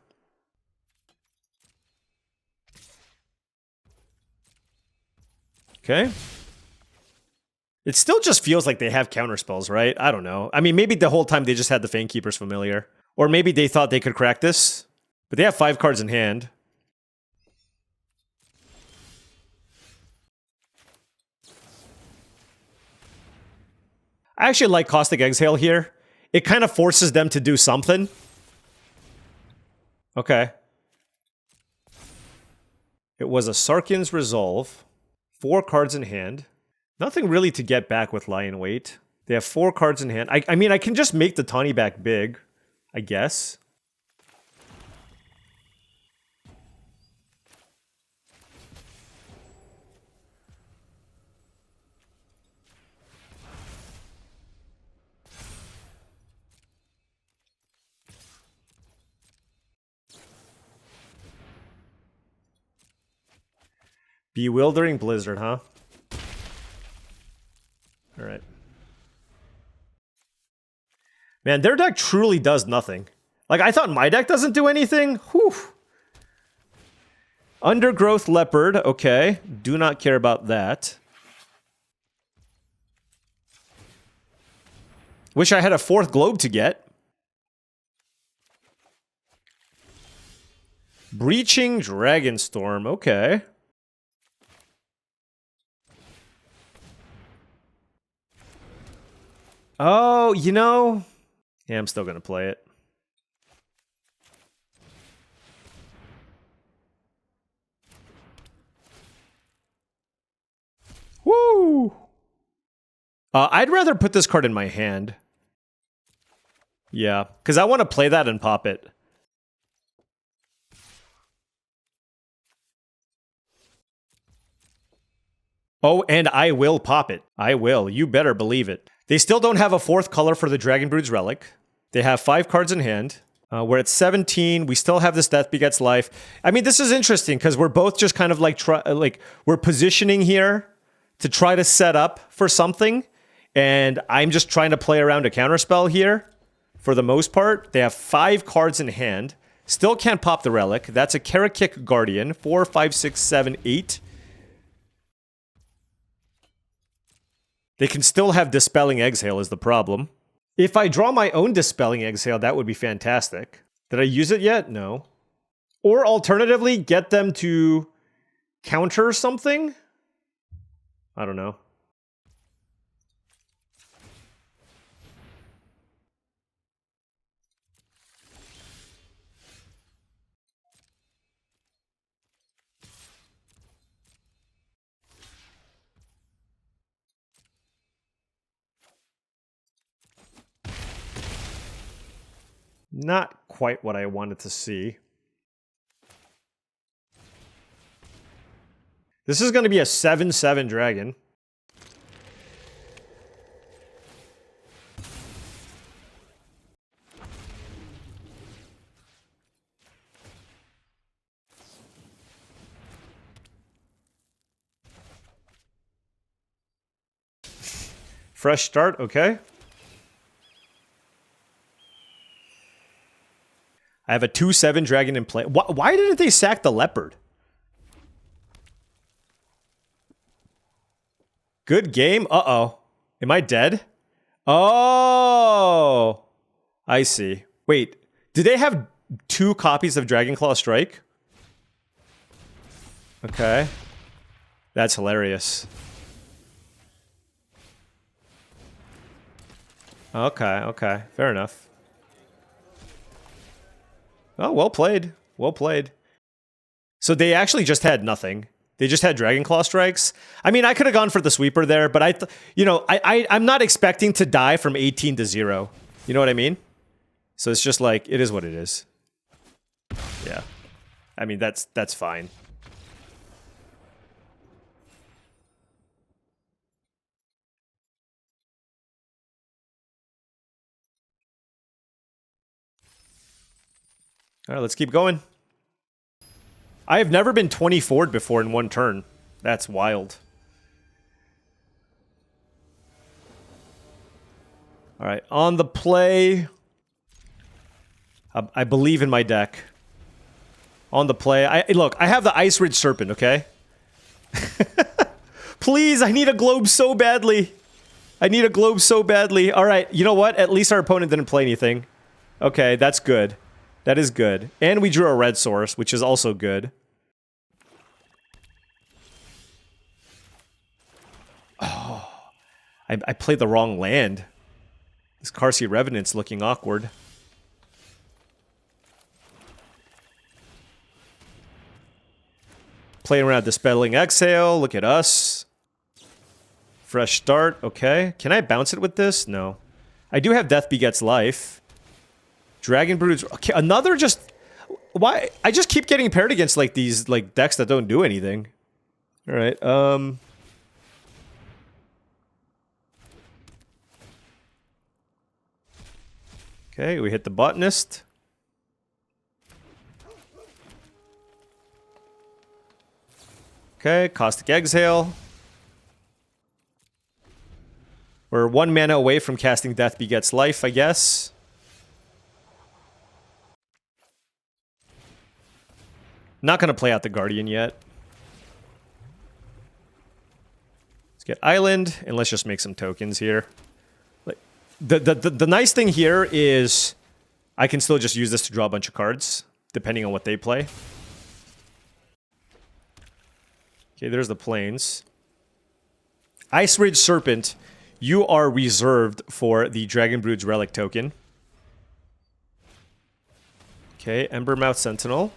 Okay. It still just feels like they have counterspells, right? I don't know. I mean, maybe the whole time they just had the Fangkeeper's Familiar. Or maybe they thought they could crack this. But they have 5 cards in hand. I actually like Caustic Exhale here. It kind of forces them to do something. Okay. It was a Sarkhan's Resolve. 4 cards in hand. Nothing really to get back with Lion Weight. They have 4 cards in hand. I mean, I can just make the Tawny back big, I guess. Bewildering Blizzard, huh? All right. Man, their deck truly does nothing. Like, I thought my deck doesn't do anything. Whew. Undergrowth Leopard. Okay. Do not care about that. Wish I had a 4th globe to get. Breaching Dragonstorm. Okay. Oh, you know... Yeah, I'm still going to play it. Woo! I'd rather put this card in my hand. Yeah, because I want to play that and pop it. Oh, and I will pop it. I will. You better believe it. They still don't have a 4th color for the Dragonbrood's Relic. They have 5 cards in hand. We're at 17. We still have this Death Begets Life. I mean, this is interesting because we're both just kind of like we're positioning here to try to set up for something. And I'm just trying to play around a counterspell here for the most part. They have 5 cards in hand. Still can't pop the Relic. That's a Karakik Guardian. 4, 5, 6, 7, 8. They can still have Dispelling Exhale is the problem. If I draw my own Dispelling Exhale, that would be fantastic. Did I use it yet? No. Or alternatively, get them to counter something? I don't know. Not quite what I wanted to see. This is going to be a 7/7 dragon. Fresh start, okay. I have a 2/7 dragon in play. Why didn't they sack the leopard? Good game. Uh-oh. Am I dead? Oh. I see. Wait. Did they have 2 copies of Dragonclaw Strike? Okay. That's hilarious. Okay, okay. Fair enough. Oh, well played. Well played. So they actually just had nothing. They just had Dragonclaw Strikes. I mean, I could have gone for the sweeper there, but I'm not expecting to die from 18 to 0. You know what I mean? So it's just like, it is what it is. Yeah. I mean, that's fine. All right, let's keep going. I have never been 24'd before in one turn. That's wild. All right, on the play. I believe in my deck. On the play. Look, I have the Ice Ridge Serpent, okay? Please, I need a globe so badly. I need a globe so badly. All right, you know what? At least our opponent didn't play anything. Okay, that's good. That is good. And we drew a red source, which is also good. Oh, I played the wrong land. This Karsi Revenant's looking awkward. Playing around Dispelling Exhale. Look at us. Fresh start. Okay. Can I bounce it with this? No. I do have Death Begets Life. Dragonbrood's... Okay, another just... Why? I just keep getting paired against, like, these, like, decks that don't do anything. Alright, Okay, we hit the Botanist. Okay, Caustic Exhale. We're 1 mana away from casting Death Begets Life, I guess. Not going to play out the Guardian yet. Let's get Island, and let's just make some tokens here. Like, the nice thing here is I can still just use this to draw a bunch of cards, depending on what they play. Okay, there's the plains. Ice Ridge Serpent, you are reserved for the Dragonbrood's Relic token. Okay, Embermouth Sentinel.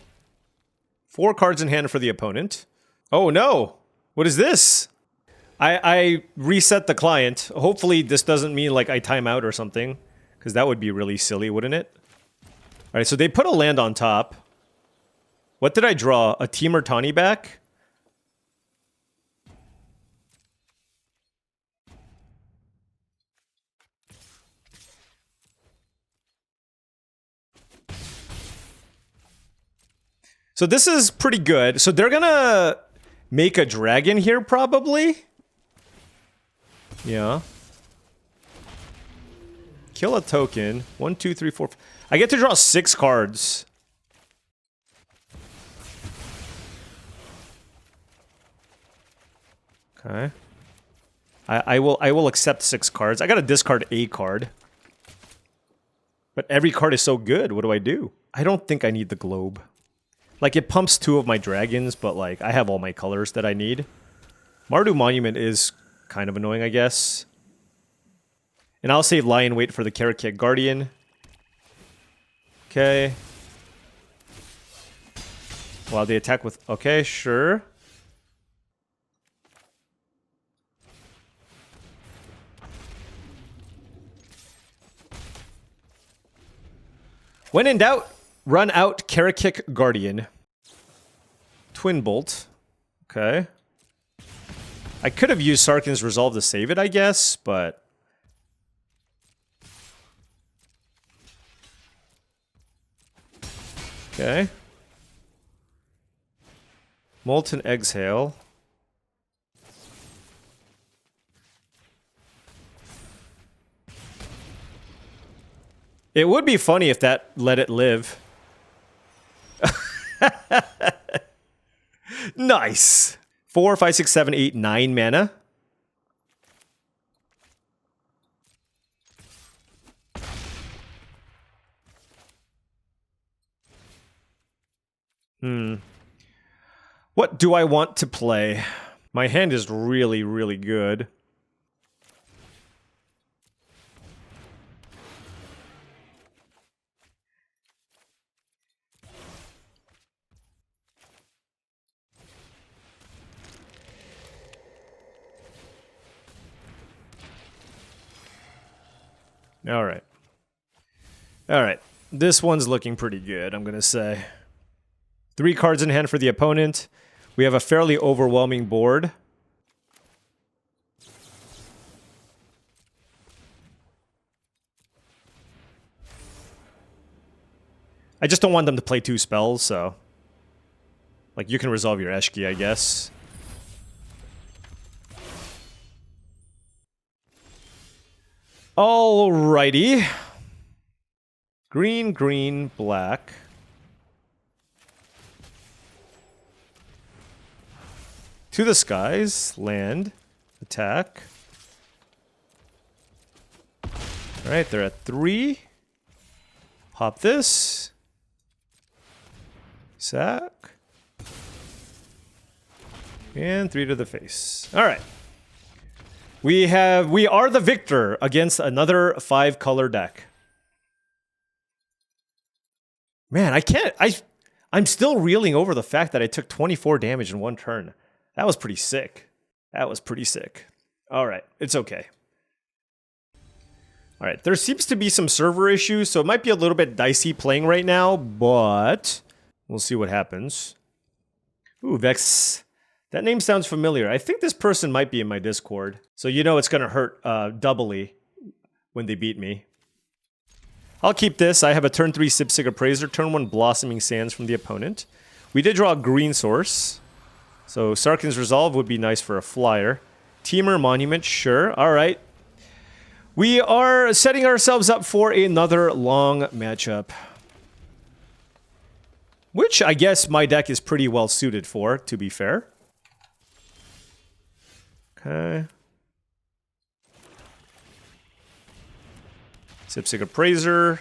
4 cards in hand for the opponent. Oh no! What is this? I reset the client. Hopefully this doesn't mean like I time out or something, because that would be really silly, wouldn't it? Alright, so they put a land on top. What did I draw? A Temur Tawny back? So this is pretty good. So they're gonna make a dragon here, probably. Yeah. Kill a token. 1, 2, 3, 4. I get to draw 6 cards. Okay. I will accept 6 cards. I gotta discard a card. But every card is so good. What do I do? I don't think I need the globe. Like, it pumps 2 of my dragons, but, like, I have all my colors that I need. Mardu Monument is kind of annoying, I guess. And I'll save Lion Weight for the Karakek Guardian. Okay. Wow, they attack with... Okay, sure. When in doubt... Run out Karakek Guardian. Twin Bolt. Okay. I could have used Sarkhan's Resolve to save it, I guess, but... Okay. Molten Exhale. It would be funny if that let it live. Nice. 4, 5, 6, 7, 8, 9 mana. What do I want to play? My hand is really, really good. All right. All right. This one's looking pretty good, I'm going to say. 3 cards in hand for the opponent. We have a fairly overwhelming board. I just don't want them to play 2 spells, so... Like, you can resolve your Eshki, I guess. Alrighty. Green, green, black. To the skies, land, attack. Alright, they're at 3. Pop this. Sack. And 3 to the face. Alright. We are the victor against another 5-color deck. Man, I'm still reeling over the fact that I took 24 damage in 1 turn. That was pretty sick. That was pretty sick. Alright, it's okay. Alright, there seems to be some server issues, so it might be a little bit dicey playing right now, but we'll see what happens. Ooh, Vex. That name sounds familiar. I think this person might be in my Discord. So you know it's going to hurt doubly when they beat me. I'll keep this. I have a turn 3 Sipsig Appraiser, turn 1 Blossoming Sands from the opponent. We did draw a green source. So Sarkhan's Resolve would be nice for a flyer. Temur Monument, sure. All right. We are setting ourselves up for another long matchup. which I guess my deck is pretty well suited for, to be fair. Okay. Sipsig Appraiser.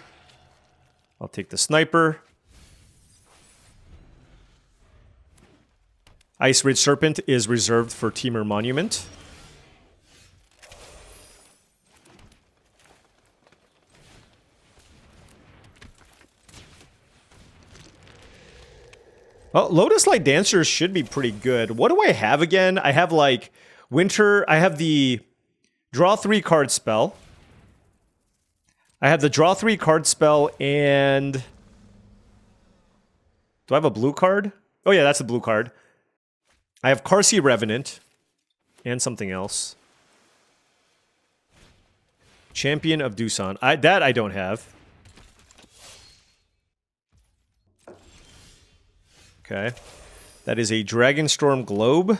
I'll take the Sniper. Ice Ridge Serpent is reserved for Temur Monument. Well, Lotus Light Dancer should be pretty good. What do I have again? I have like Winter. I have the draw 3 card spell. I have the draw 3 card spell and... Do I have a blue card? Oh yeah, that's the blue card. I have Karsi Revenant and something else. Champion of Doosan. That I don't have. Okay. That is a Dragonstorm Globe,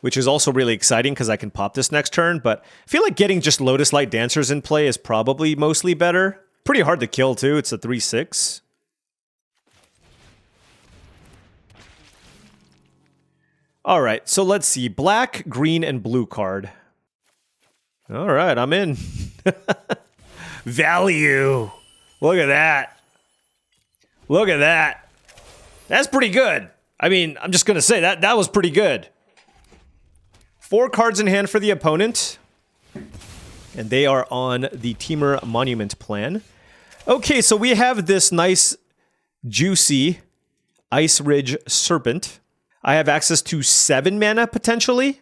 which is also really exciting because I can pop this next turn, but I feel like getting just Lotus Light Dancers in play is probably mostly better. Pretty hard to kill too, it's a 3/6. Alright, so let's see. Black, green, and blue card. Alright, I'm in. Value! Look at that. Look at that. That's pretty good. I mean, I'm just going to say that was pretty good. 4 cards in hand for the opponent. And they are on the Temur Monument plan. Okay, so we have this nice, juicy Ice Ridge Serpent. I have access to 7 mana, potentially.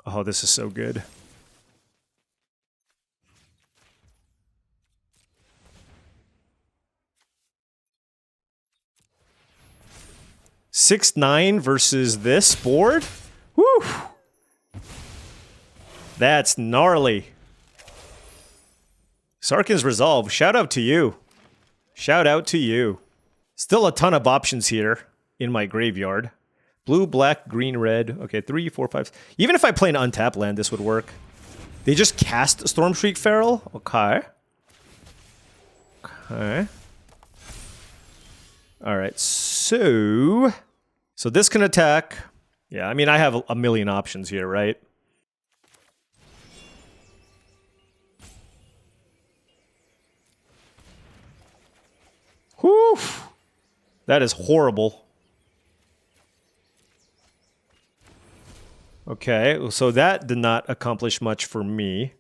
Oh, this is so good. (6/9) versus this board? Woo! That's gnarly. Sarkhan's Resolve. Shout out to you. Shout out to you. Still a ton of options here in my graveyard. Blue, black, green, red. Okay, 3, 4, 5. Even if I play an untapped land, this would work. They just cast Stormshriek Feral? Okay. Okay. Alright, so this can attack. Yeah, I mean, I have a million options here, right? Whew! That is horrible. Okay, so that did not accomplish much for me.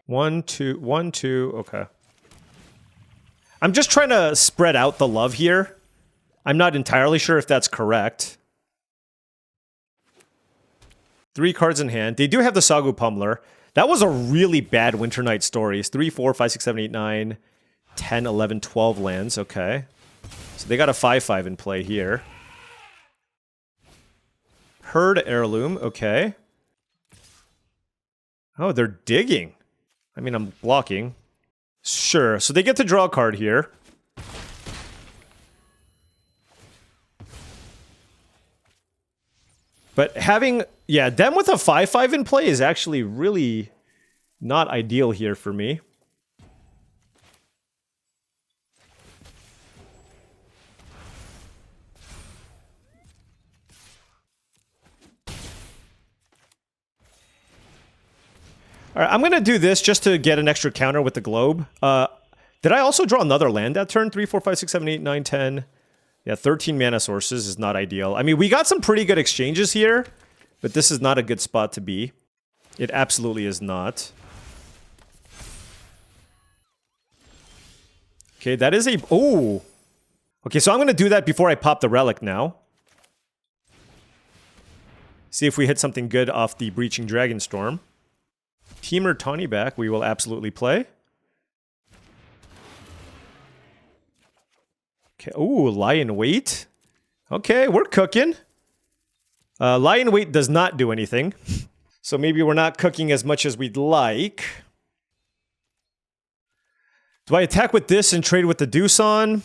One, two, okay. I'm just trying to spread out the love here. I'm not entirely sure if that's correct. 3 cards in hand. They do have the Sagu Pummeler. That was a really bad Winter Night Stories. 3, 4, 5, 6, 7, 8, 9, 10, 11, 12 lands. Okay. So they got a 5/5 in play here. Herd Heirloom. Okay. Oh, they're digging. I mean, I'm blocking. Sure. So they get to draw a card here. But having, yeah, them with a 5/5 in play is actually really not ideal here for me. All right, I'm going to do this just to get an extra counter with the globe. Did I also draw another land that turn? 3, 4, 5, 6, 7, 8, 9, 10. Yeah, 13 mana sources is not ideal. I mean, we got some pretty good exchanges here, but this is not a good spot to be. It absolutely is not. Okay, that is a... Oh! Okay, so I'm going to do that before I pop the Relic now. See if we hit something good off the Breaching Dragonstorm. Temur Tawny back, we will absolutely play. Okay, ooh, Lie in Wait. Okay, we're cooking. Lion weight does not do anything. So maybe we're not cooking as much as we'd like. Do I attack with this and trade with the deuce on?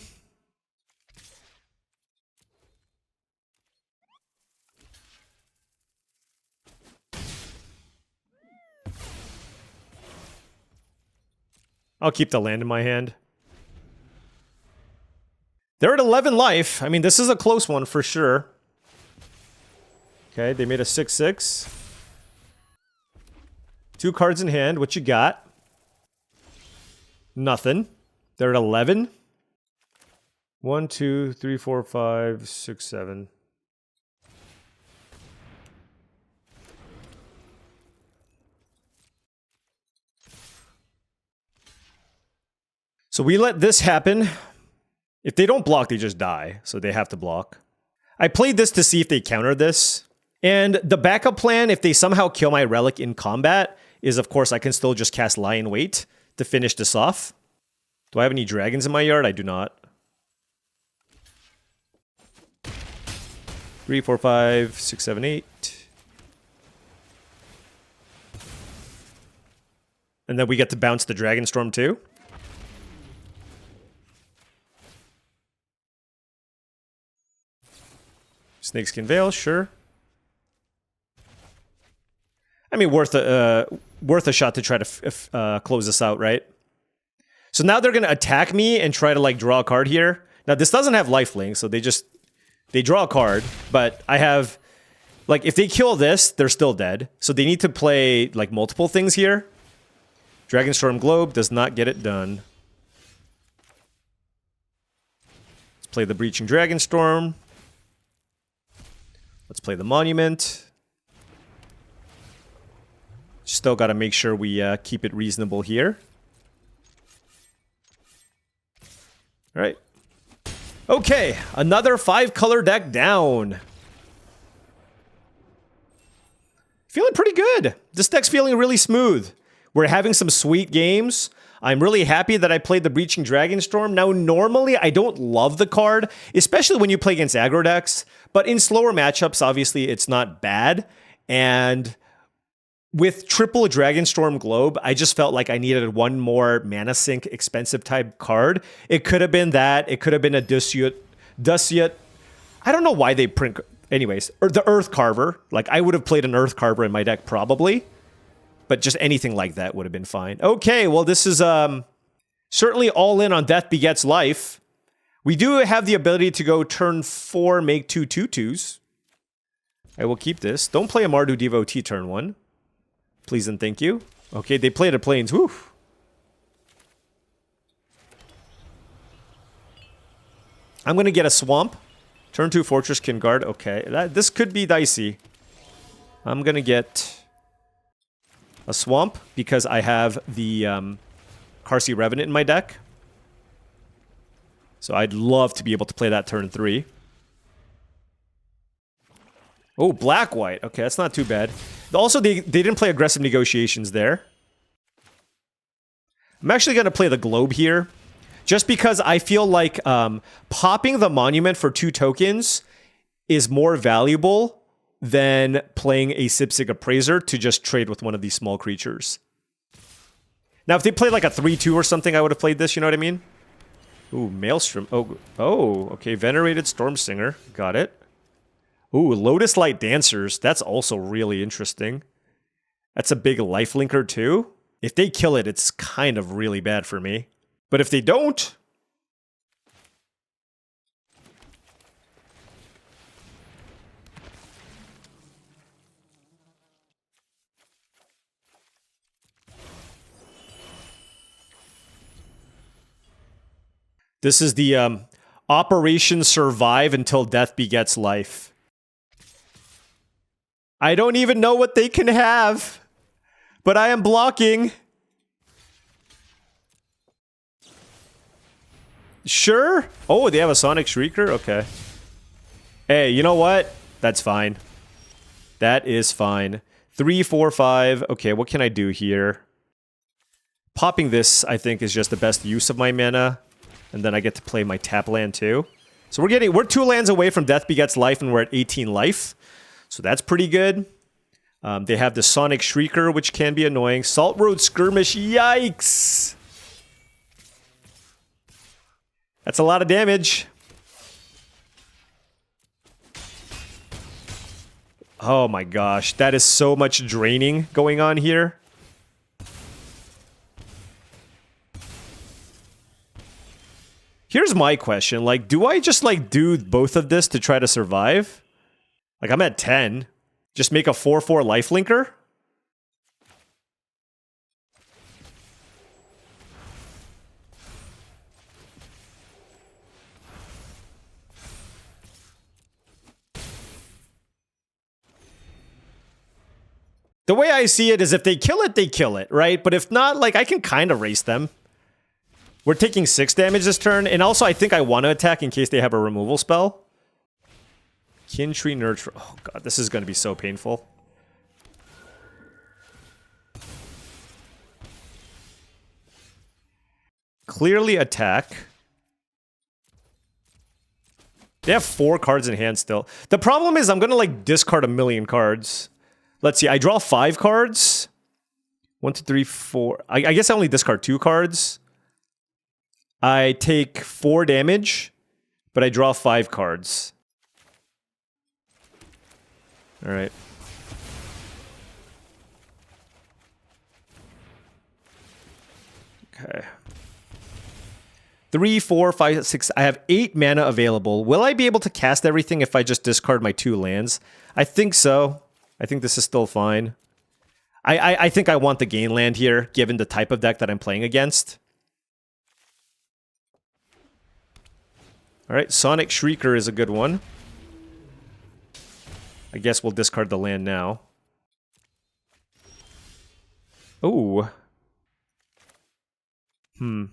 I'll keep the land in my hand. They're at 11 life. I mean, this is a close one for sure. Okay, they made a 6/6. 2 cards in hand. What you got? Nothing. They're at 11. 1, 2, 3, 4, 5, 6, 7. So we let this happen. If they don't block, they just die. So they have to block. I played this to see if they counter this. And the backup plan, if they somehow kill my relic in combat, is of course I can still just cast Lion Weight to finish this off. Do I have any dragons in my yard? I do not. 3, 4, 5, 6, 7, 8. And then we get to bounce the Dragonstorm too. Snakeskin Veil, sure. I mean, worth a shot to try to close this out, right? So now they're gonna attack me and try to like draw a card here. Now this doesn't have lifelink, so they draw a card. But I have, like, if they kill this, they're still dead. So they need to play like multiple things here. Dragonstorm Globe does not get it done. Let's play the Breaching Dragonstorm. Let's play the Monument. Still got to make sure we keep it reasonable here. All right. Okay, another 5-color deck down. Feeling pretty good. This deck's feeling really smooth. We're having some sweet games. I'm really happy that I played the Breaching Dragonstorm. Now, normally, I don't love the card, especially when you play against aggro decks. But in slower matchups, obviously, it's not bad. And with triple Dragonstorm Globe, I just felt like I needed one more mana sink expensive type card. It could have been that. It could have been a Dusyut. I don't know why they print... Anyways, or the Earth Carver. Like, I would have played an Earth Carver in my deck, probably. But just anything like that would have been fine. Okay, well, this is certainly all in on Death Begets Life. We do have the ability to go turn 4, make 2 2/2s. I will keep this. Don't play a Mardu Devotee turn 1. Please and thank you. Okay, they played a Plains. Woo. I'm going to get a Swamp. Turn 2 Fortress can guard. Okay, this could be dicey. I'm going to get a Swamp because I have the Karsi Revenant in my deck. So I'd love to be able to play that turn 3. Oh, black-white. Okay, that's not too bad. Also, they didn't play aggressive negotiations there. I'm actually going to play the Globe here. Just because I feel like popping the Monument for 2 tokens is more valuable than playing a Sipsig Appraiser to just trade with one of these small creatures. Now, if they played like a 3-2 or something, I would have played this, you know what I mean? Ooh, Maelstrom. Oh, okay. Venerated Stormsinger. Got it. Ooh, Lotus Light Dancers. That's also really interesting. That's a big lifelinker too. If they kill it, it's kind of really bad for me. But if they don't... This is the Operation Survive Until Death Begets Life. I don't even know what they can have, but I am blocking. Sure. Oh, they have a Sonic Shrieker? Okay. Hey, you know what? That's fine. That is fine. 3, 4, 5. Okay, what can I do here? Popping this, I think, is just the best use of my mana. And then I get to play my tap land too. So we're 2 lands away from Death Begets Life, and we're at 18 life. So that's pretty good. They have the Sonic Shrieker, which can be annoying. Salt Road Skirmish, yikes! That's a lot of damage. Oh my gosh, that is so much draining going on here. Here's my question, like, do I just, like, do both of this to try to survive? Like, I'm at 10. Just make a 4/4 lifelinker? The way I see it is if they kill it, right? But if not, like, I can kind of race them. We're taking 6 damage this turn, and also I think I want to attack in case they have a removal spell. Kin Tree Nurture. Oh god, this is going to be so painful. Clearly attack. They have 4 cards in hand still. The problem is I'm going to, like, discard a million cards. Let's see, I draw 5 cards. 1, 2, 3, 4. I guess I only discard 2 cards. I take 4 damage, but I draw 5 cards. Alright. Okay. 3, 4, 5, 6. I have 8 mana available. Will I be able to cast everything if I just discard my 2 lands? I think so. I think this is still fine. I think I want the gain land here, given the type of deck that I'm playing against. Alright, Sonic Shrieker is a good one. I guess we'll discard the land now. Ooh. Well,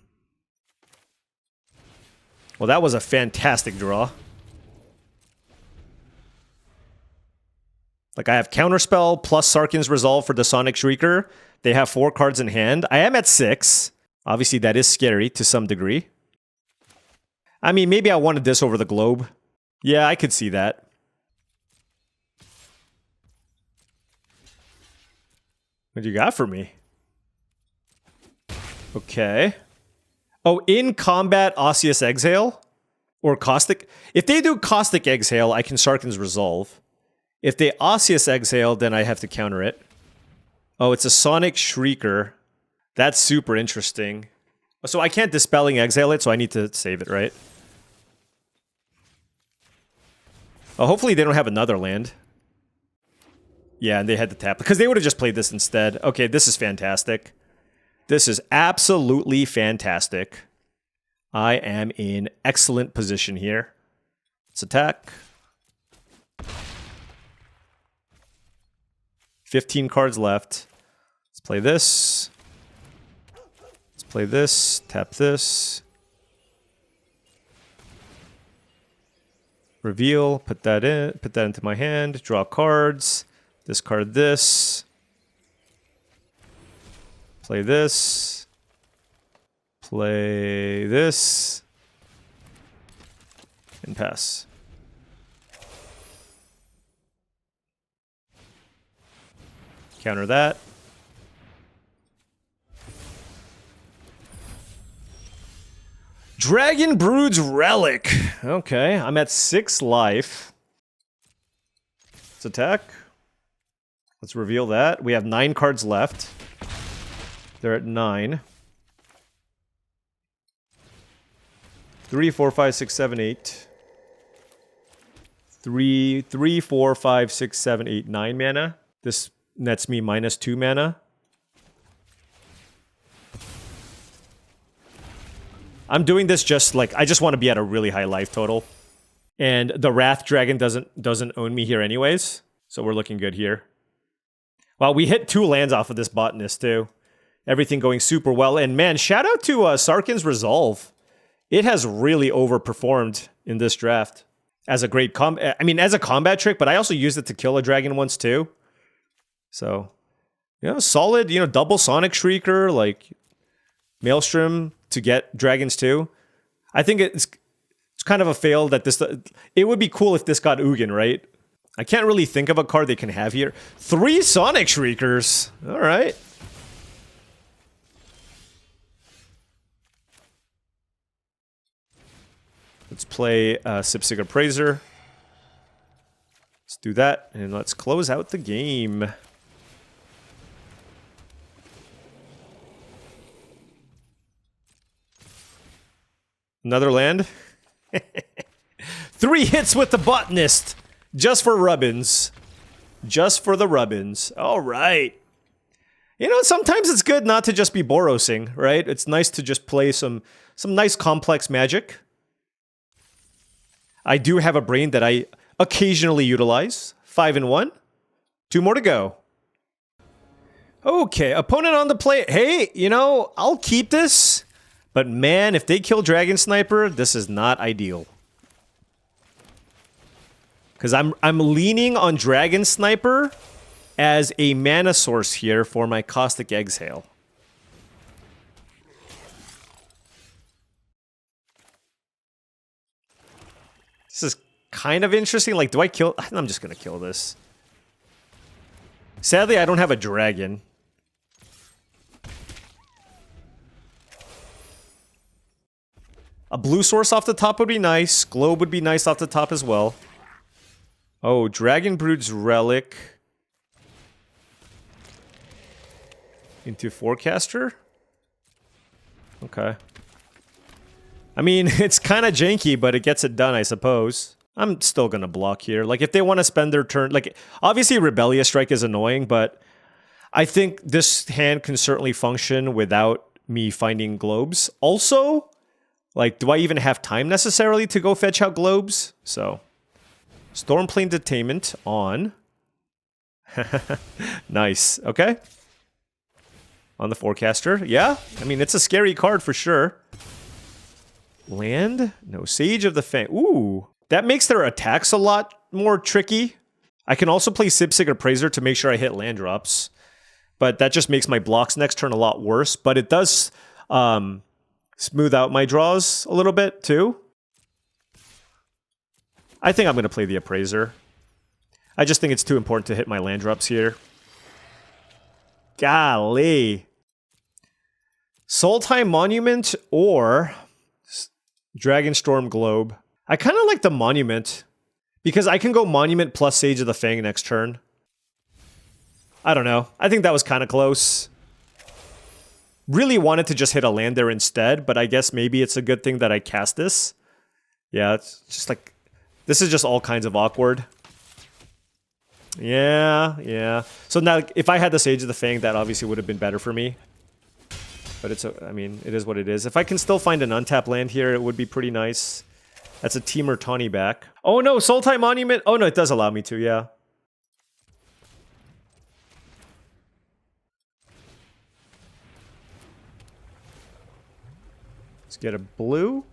that was a fantastic draw. Like, I have Counterspell plus Sarkhan's Resolve for the Sonic Shrieker. They have 4 cards in hand. I am at 6. Obviously, that is scary to some degree. I mean, maybe I wanted this over the globe. Yeah, I could see that. What do you got for me? Okay. Oh, in combat Osseous Exhale? Or Caustic? If they do Caustic Exhale, I can Sarkhan's Resolve. If they Osseous Exhale, then I have to counter it. Oh, it's a Sonic Shrieker. That's super interesting. So I can't Dispelling Exhale it, so I need to save it, right? Oh, hopefully they don't have another land. Yeah, and they had to tap. Because they would have just played this instead. Okay, this is fantastic. This is absolutely fantastic. I am in excellent position here. Let's attack. 15 cards left. Let's play this. Let's play this. Tap this. Reveal. Put that in. Put that into my hand. Draw cards. Discard this. Play this. Play this. And pass. Counter that. Dragon Brood's Relic. Okay, I'm at 6 life. Let's attack. Let's reveal that. We have 9 cards left. They're at 9. 3, 4, 5, 6, 7, 8. 3, 4, 5, 6, 7, 8, 9 mana. This nets me minus 2 mana. I'm doing this just like, I just want to be at a really high life total. And the Wrath Dragon doesn't own me here anyways. So we're looking good here. Well, we hit 2 lands off of this botanist too. Everything going super well. And man, shout out to Sarkhan's Resolve. It has really overperformed in this draft. As a great as a combat trick, but I also used it to kill a dragon once too. So, solid, double Sonic Shrieker, like Maelstrom to get dragons too. I think it's kind of a fail that this... It would be cool if this got Ugin, right? I can't really think of a card they can have here. 3 Sonic Shriekers. All right. Let's play Sipsig Appraiser. Let's do that, and let's close out the game. Another land. 3 hits with the Botanist. Just for Rubbins. Just for the Rubbins. All right. You know, sometimes it's good not to just be Borosing, right? It's nice to just play some nice complex Magic. I do have a brain that I occasionally utilize. 5 and 1. 2 more to go. Okay, opponent on the plate. Hey, you know, I'll keep this. But man, if they kill Dragon Sniper, this is not ideal. Because I'm leaning on Dragon Sniper as a mana source here for my Caustic Exhale. This is kind of interesting. Like, do I kill... I'm just going to kill this. Sadly, I don't have a dragon. A blue source off the top would be nice. Globe would be nice off the top as well. Oh, Dragon Brood's Relic. Into Forecaster? Okay. I mean, it's kind of janky, but it gets it done, I suppose. I'm still gonna block here. Like, if they want to spend their turn... Like, obviously Rebellious Strike is annoying, but I think this hand can certainly function without me finding globes. Also, like, do I even have time necessarily to go fetch out globes? So... Stormplane Detainment on. Nice. Okay. On the Forecaster. Yeah. I mean, it's a scary card for sure. Land? No. Sage of the Fang. Ooh. That makes their attacks a lot more tricky. I can also play Sipsig Appraiser to make sure I hit land drops. But that just makes my blocks next turn a lot worse. But it does smooth out my draws a little bit too. I think I'm going to play the Appraiser. I just think it's too important to hit my land drops here. Golly. Sultai Monument or Dragonstorm Globe. I kind of like the Monument. Because I can go Monument plus Sage of the Fang next turn. I don't know. I think that was kind of close. Really wanted to just hit a land there instead, but I guess maybe it's a good thing that I cast this. Yeah, it's just like... This is just all kinds of awkward. Yeah. So now, if I had the Sage of the Fang, that obviously would have been better for me. But it's, I mean, it is what it is. If I can still find an untapped land here, it would be pretty nice. That's a Temur Tawny back. Oh no, Sultai Monument. Oh no, it does allow me to, yeah. Let's get a blue.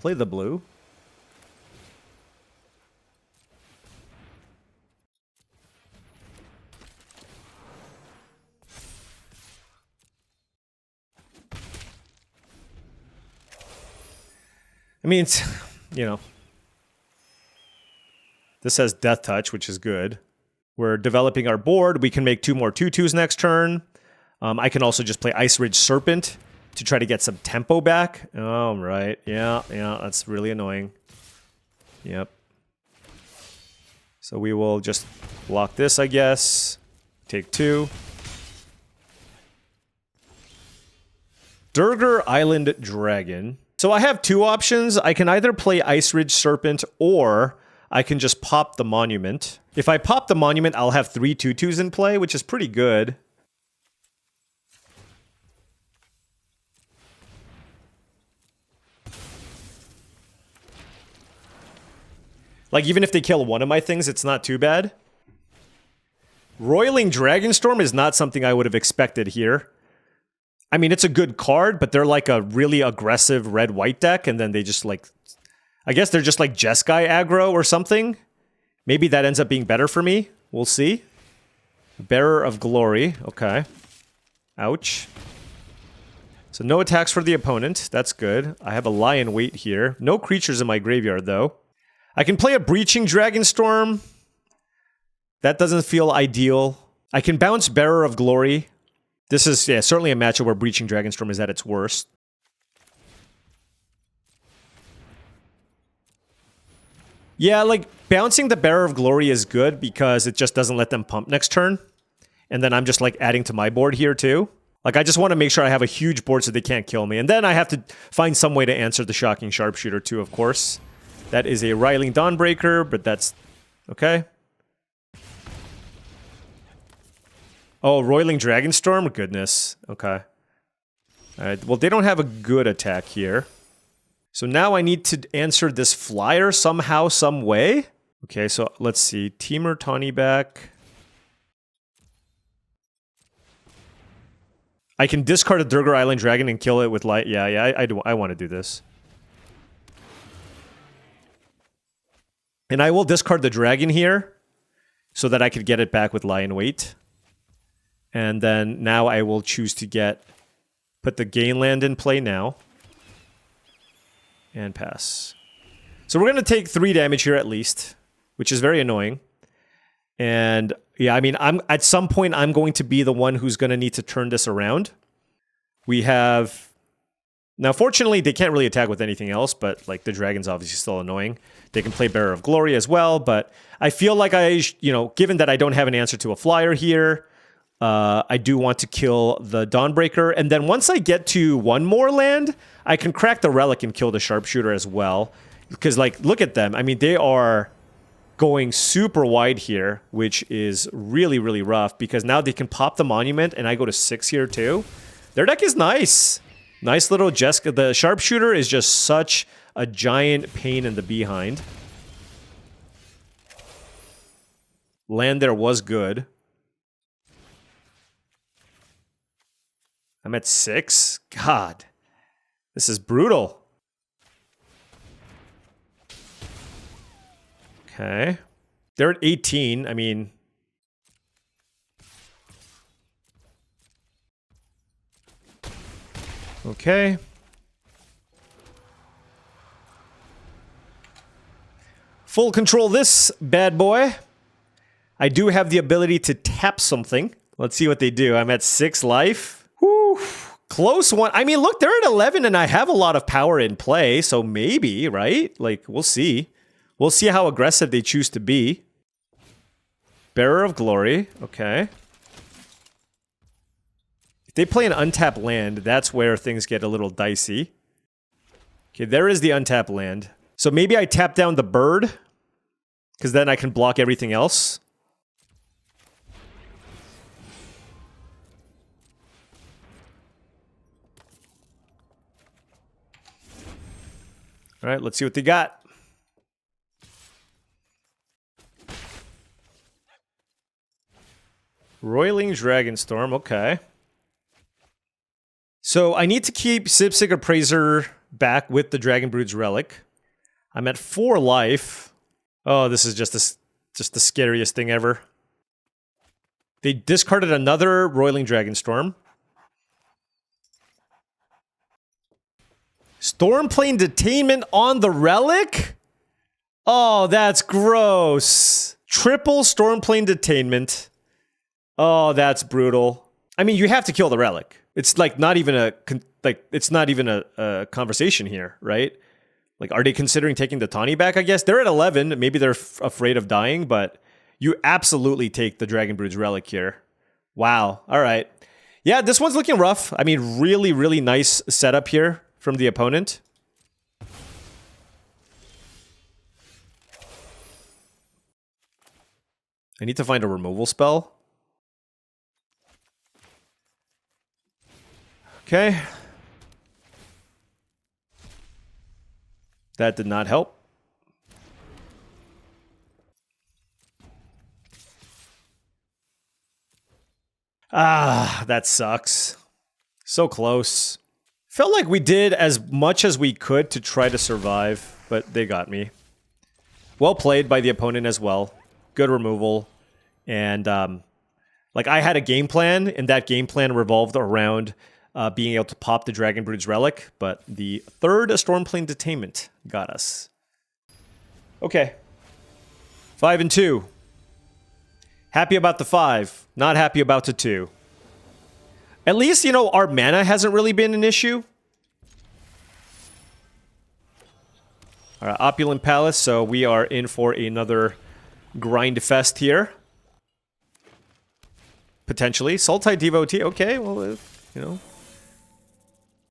Play the blue. I mean, it's, you know, this has Death Touch, which is good. We're developing our board. We can make 2 more 2/2s next turn. I can also just play Ice Ridge Serpent to try to get some tempo back. Oh, right. Yeah, that's really annoying. Yep. So we will just block this, I guess. Take 2. Durgar Island Dragon. So I have 2 options. I can either play Ice Ridge Serpent or I can just pop the Monument. If I pop the Monument, I'll have 3 2/2s in play, which is pretty good. Like, even if they kill one of my things, it's not too bad. Roiling Dragonstorm is not something I would have expected here. I mean, it's a good card, but they're like a really aggressive red-white deck, and then they just like... I guess they're just like Jeskai aggro or something. Maybe that ends up being better for me. We'll see. Bearer of Glory. Okay. Ouch. So no attacks for the opponent. That's good. I have a Lion Wait here. No creatures in my graveyard, though. I can play a Breaching Dragonstorm. That doesn't feel ideal. I can bounce Bearer of Glory. This is certainly a matchup where Breaching Dragonstorm is at its worst. Yeah, like, bouncing the Bearer of Glory is good because it just doesn't let them pump next turn. And then I'm just, like, adding to my board here, too. Like, I just want to make sure I have a huge board so they can't kill me. And then I have to find some way to answer the Shocking Sharpshooter, too, of course. That is a Riling Dawnbreaker, but that's... okay. Oh, Roiling Dragonstorm? Goodness. Okay. Alright, well, they don't have a good attack here. So now I need to answer this flyer somehow, some way. Okay, so let's see. Temur Tawny back. I can discard a Durgar Island Dragon and kill it with light. Yeah, I want to do this. And I will discard the dragon here so that I could get it back with Lion Wait. And then now I will choose to put the Gainland in play now. And pass. So we're going to take 3 damage here at least, which is very annoying. And yeah, I mean, at some point I'm going to be the one who's going to need to turn this around. We have... Now, fortunately, they can't really attack with anything else, but like the dragon's obviously still annoying. They can play Bearer of Glory as well, but I feel like given that I don't have an answer to a flyer here, I do want to kill the Dawnbreaker. And then once I get to one more land, I can crack the Relic and kill the Sharpshooter as well. Because, like, look at them. I mean, they are going super wide here, which is really, really rough. Because now they can pop the Monument, and I go to 6 here too. Their deck is nice. Nice little Jessica. The Sharpshooter is just such a giant pain in the behind. Land there was good. I'm at 6? God. This is brutal. Okay. They're at 18. I mean... okay. Full control this bad boy. I do have the ability to tap something. Let's see what they do. I'm at 6 life. Whew. Close one. I mean, look, they're at 11 and I have a lot of power in play, so maybe, right? Like, we'll see. We'll see how aggressive they choose to be. Bearer of Glory. Okay. If they play an untapped land, that's where things get a little dicey. Okay, there is the untapped land. So maybe I tap down the bird, because then I can block everything else. All right, let's see what they got. Roiling Dragonstorm, okay. So I need to keep Sipsig Appraiser back with the Dragonbrood's Relic. I'm at 4 life. Oh, this is just the scariest thing ever. They discarded another Roiling Dragonstorm. Stormplane Detainment on the Relic? Oh, that's gross. Triple Stormplane Detainment. Oh, that's brutal. I mean, you have to kill the Relic. It's like not even a conversation here, right? Like, are they considering taking the Tawny back, I guess? They're at 11. Maybe they're afraid of dying, but you absolutely take the Dragonbrood's Relic here. Wow. All right. Yeah, this one's looking rough. I mean, really, really nice setup here from the opponent. I need to find a removal spell. Okay. That did not help. Ah, that sucks. So close. Felt like we did as much as we could to try to survive, but they got me. Well played by the opponent as well. Good removal. And, like, I had a game plan, and that game plan revolved around being able to pop the Dragon Brood's Relic, but the third Stormplane Detainment got us. Okay. 5 and 2. Happy about the 5, not happy about the 2. At least, you know, our mana hasn't really been an issue. All right, Opulent Palace, so we are in for another grind fest here. Potentially. Sultai Devotee, okay, well, you know.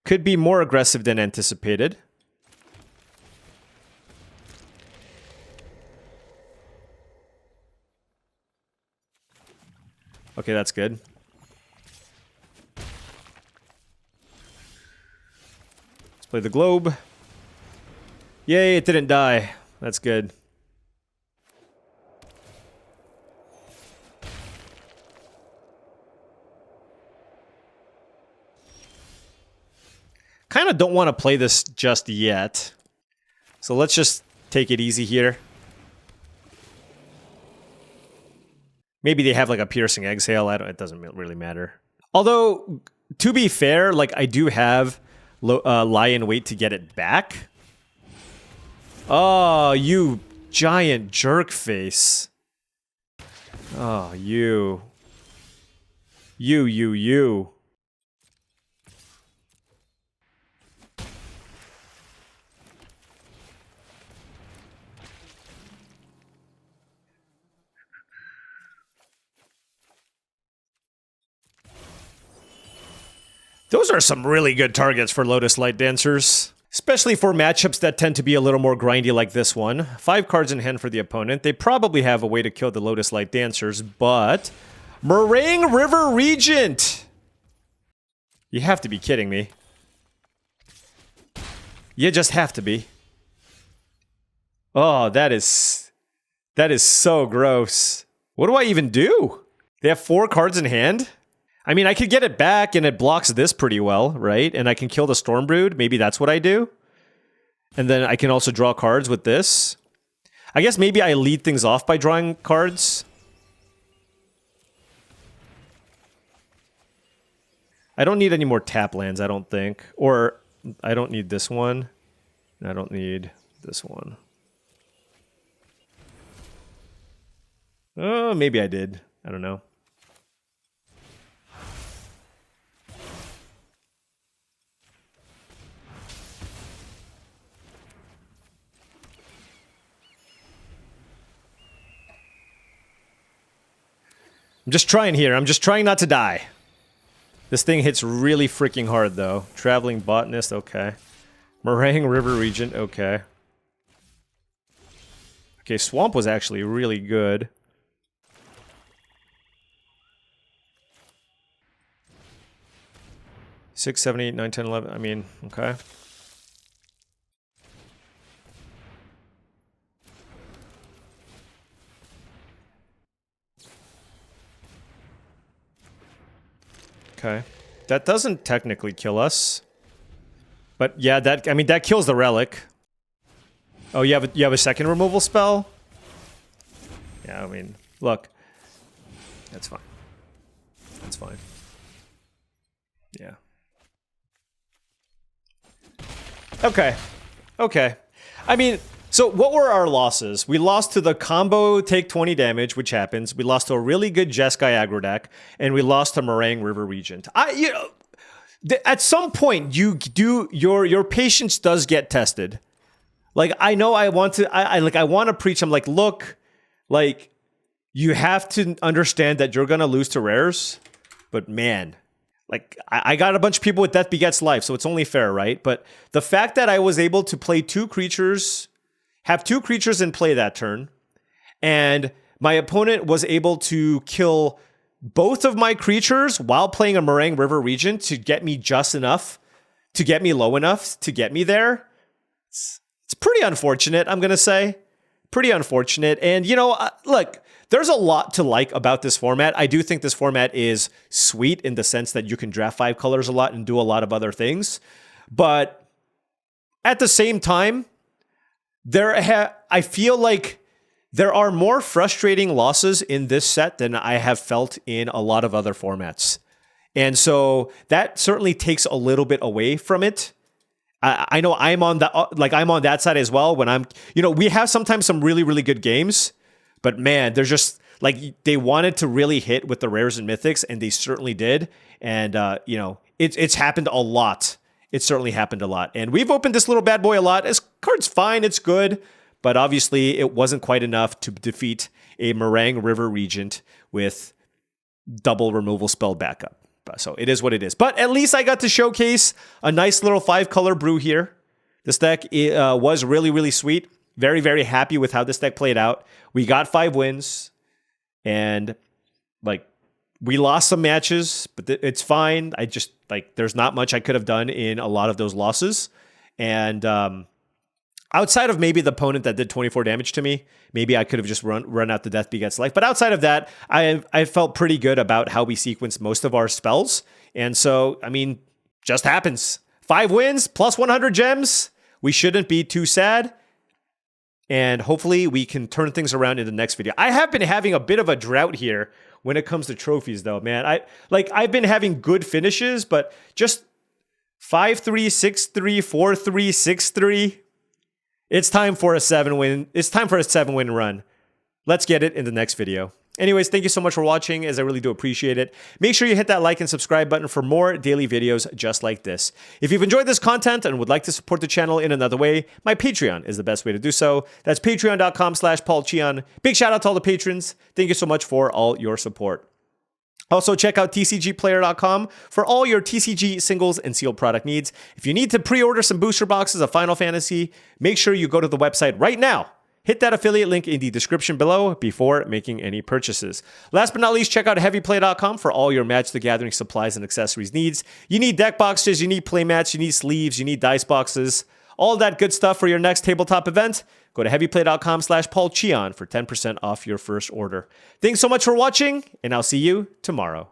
Could be more aggressive than anticipated. Okay, that's good. Let's play the globe. Yay, it didn't die. That's good. Kind of don't want to play this just yet. So let's just take it easy here. Maybe they have like a piercing exhale. It doesn't really matter. Although, to be fair, like I do have lie in wait to get it back. Oh, you giant jerk face. Oh, you. You. Those are some really good targets for Lotus Light Dancers. Especially for matchups that tend to be a little more grindy like this one. 5 cards in hand for the opponent. They probably have a way to kill the Lotus Light Dancers, but... Meringue River Regent! You have to be kidding me. You just have to be. Oh, that is so gross. What do I even do? They have 4 cards in hand? I mean, I could get it back and it blocks this pretty well, right? And I can kill the Stormbrood. Maybe that's what I do. And then I can also draw cards with this. I guess maybe I lead things off by drawing cards. I don't need any more tap lands, I don't think. Or I don't need this one. I don't need this one. Oh, maybe I did. I don't know. I'm just trying here. I'm just trying not to die. This thing hits really freaking hard, though. Traveling Botanist, okay. Meringue River Regent, okay. Okay, Swamp was actually really good. Six, 7, 8, 9, 10, 11. I mean, okay. Okay. That doesn't technically kill us. But yeah, that, I mean, that kills the relic. Oh, you have a second removal spell? Yeah, I mean, look. That's fine. That's fine. Yeah. Okay. Okay. I mean, so what were our losses? We lost to the combo take 20 damage, which happens. We lost to a really good Jeskai aggro deck, and we lost to Meringue River Regent. You know, at some point, your patience does get tested. Like, I know I want to preach. I'm like, look, like, you have to understand that you're gonna lose to rares, but man. Like, I got a bunch of people with Death Begets Life, so it's only fair, right? But the fact that I was able to play 2 creatures, have 2 creatures in play that turn, and my opponent was able to kill both of my creatures while playing a Meringue River Regent to get me just enough, to get me low enough to get me there, it's pretty unfortunate, I'm going to say. Pretty unfortunate. And, you know, look, there's a lot to like about this format. I do think this format is sweet in the sense that you can draft 5 colors a lot and do a lot of other things. But at the same time, I feel like there are more frustrating losses in this set than I have felt in a lot of other formats. And so that certainly takes a little bit away from it. I know I'm on that side as well when we have sometimes some really, really good games, but man, they're just like, they wanted to really hit with the rares and mythics, and they certainly did. And, it's happened a lot. It certainly happened a lot. And we've opened this little bad boy a lot. This card's fine. It's good. But obviously, it wasn't quite enough to defeat a Meringue River Regent with double removal spell backup. So it is what it is. But at least I got to showcase a nice little 5-color brew here. This deck was really, really sweet. Very, very happy with how this deck played out. We got 5 wins. And, we lost some matches, but it's fine. I just, there's not much I could have done in a lot of those losses. And outside of maybe the opponent that did 24 damage to me, maybe I could have just run out the Death Begets Life. But outside of that, I felt pretty good about how we sequenced most of our spells. And so, just happens. 5 wins, plus 100 gems. We shouldn't be too sad. And hopefully we can turn things around in the next video. I have been having a bit of a drought here when it comes to trophies, though, man. I've been having good finishes, but just 5-3, 6-3, 4-3, 6-3. It's time for a 7-win. It's time for a 7-win run. Let's get it in the next video. Anyways, thank you so much for watching, as I really do appreciate it. Make sure you hit that like and subscribe button for more daily videos just like this. If you've enjoyed this content and would like to support the channel in another way, my Patreon is the best way to do so. That's patreon.com/paulcheon. Big shout out to all the patrons. Thank you so much for all your support. Also, check out TCGplayer.com for all your TCG singles and sealed product needs. If you need to pre-order some booster boxes of Final Fantasy, make sure you go to the website right now. Hit that affiliate link in the description below before making any purchases. Last but not least, check out heavyplay.com for all your Magic the Gathering supplies and accessories needs. You need deck boxes, you need playmats, you need sleeves, you need dice boxes, all that good stuff for your next tabletop event. Go to heavyplay.com/paulcheon for 10% off your first order. Thanks so much for watching, and I'll see you tomorrow.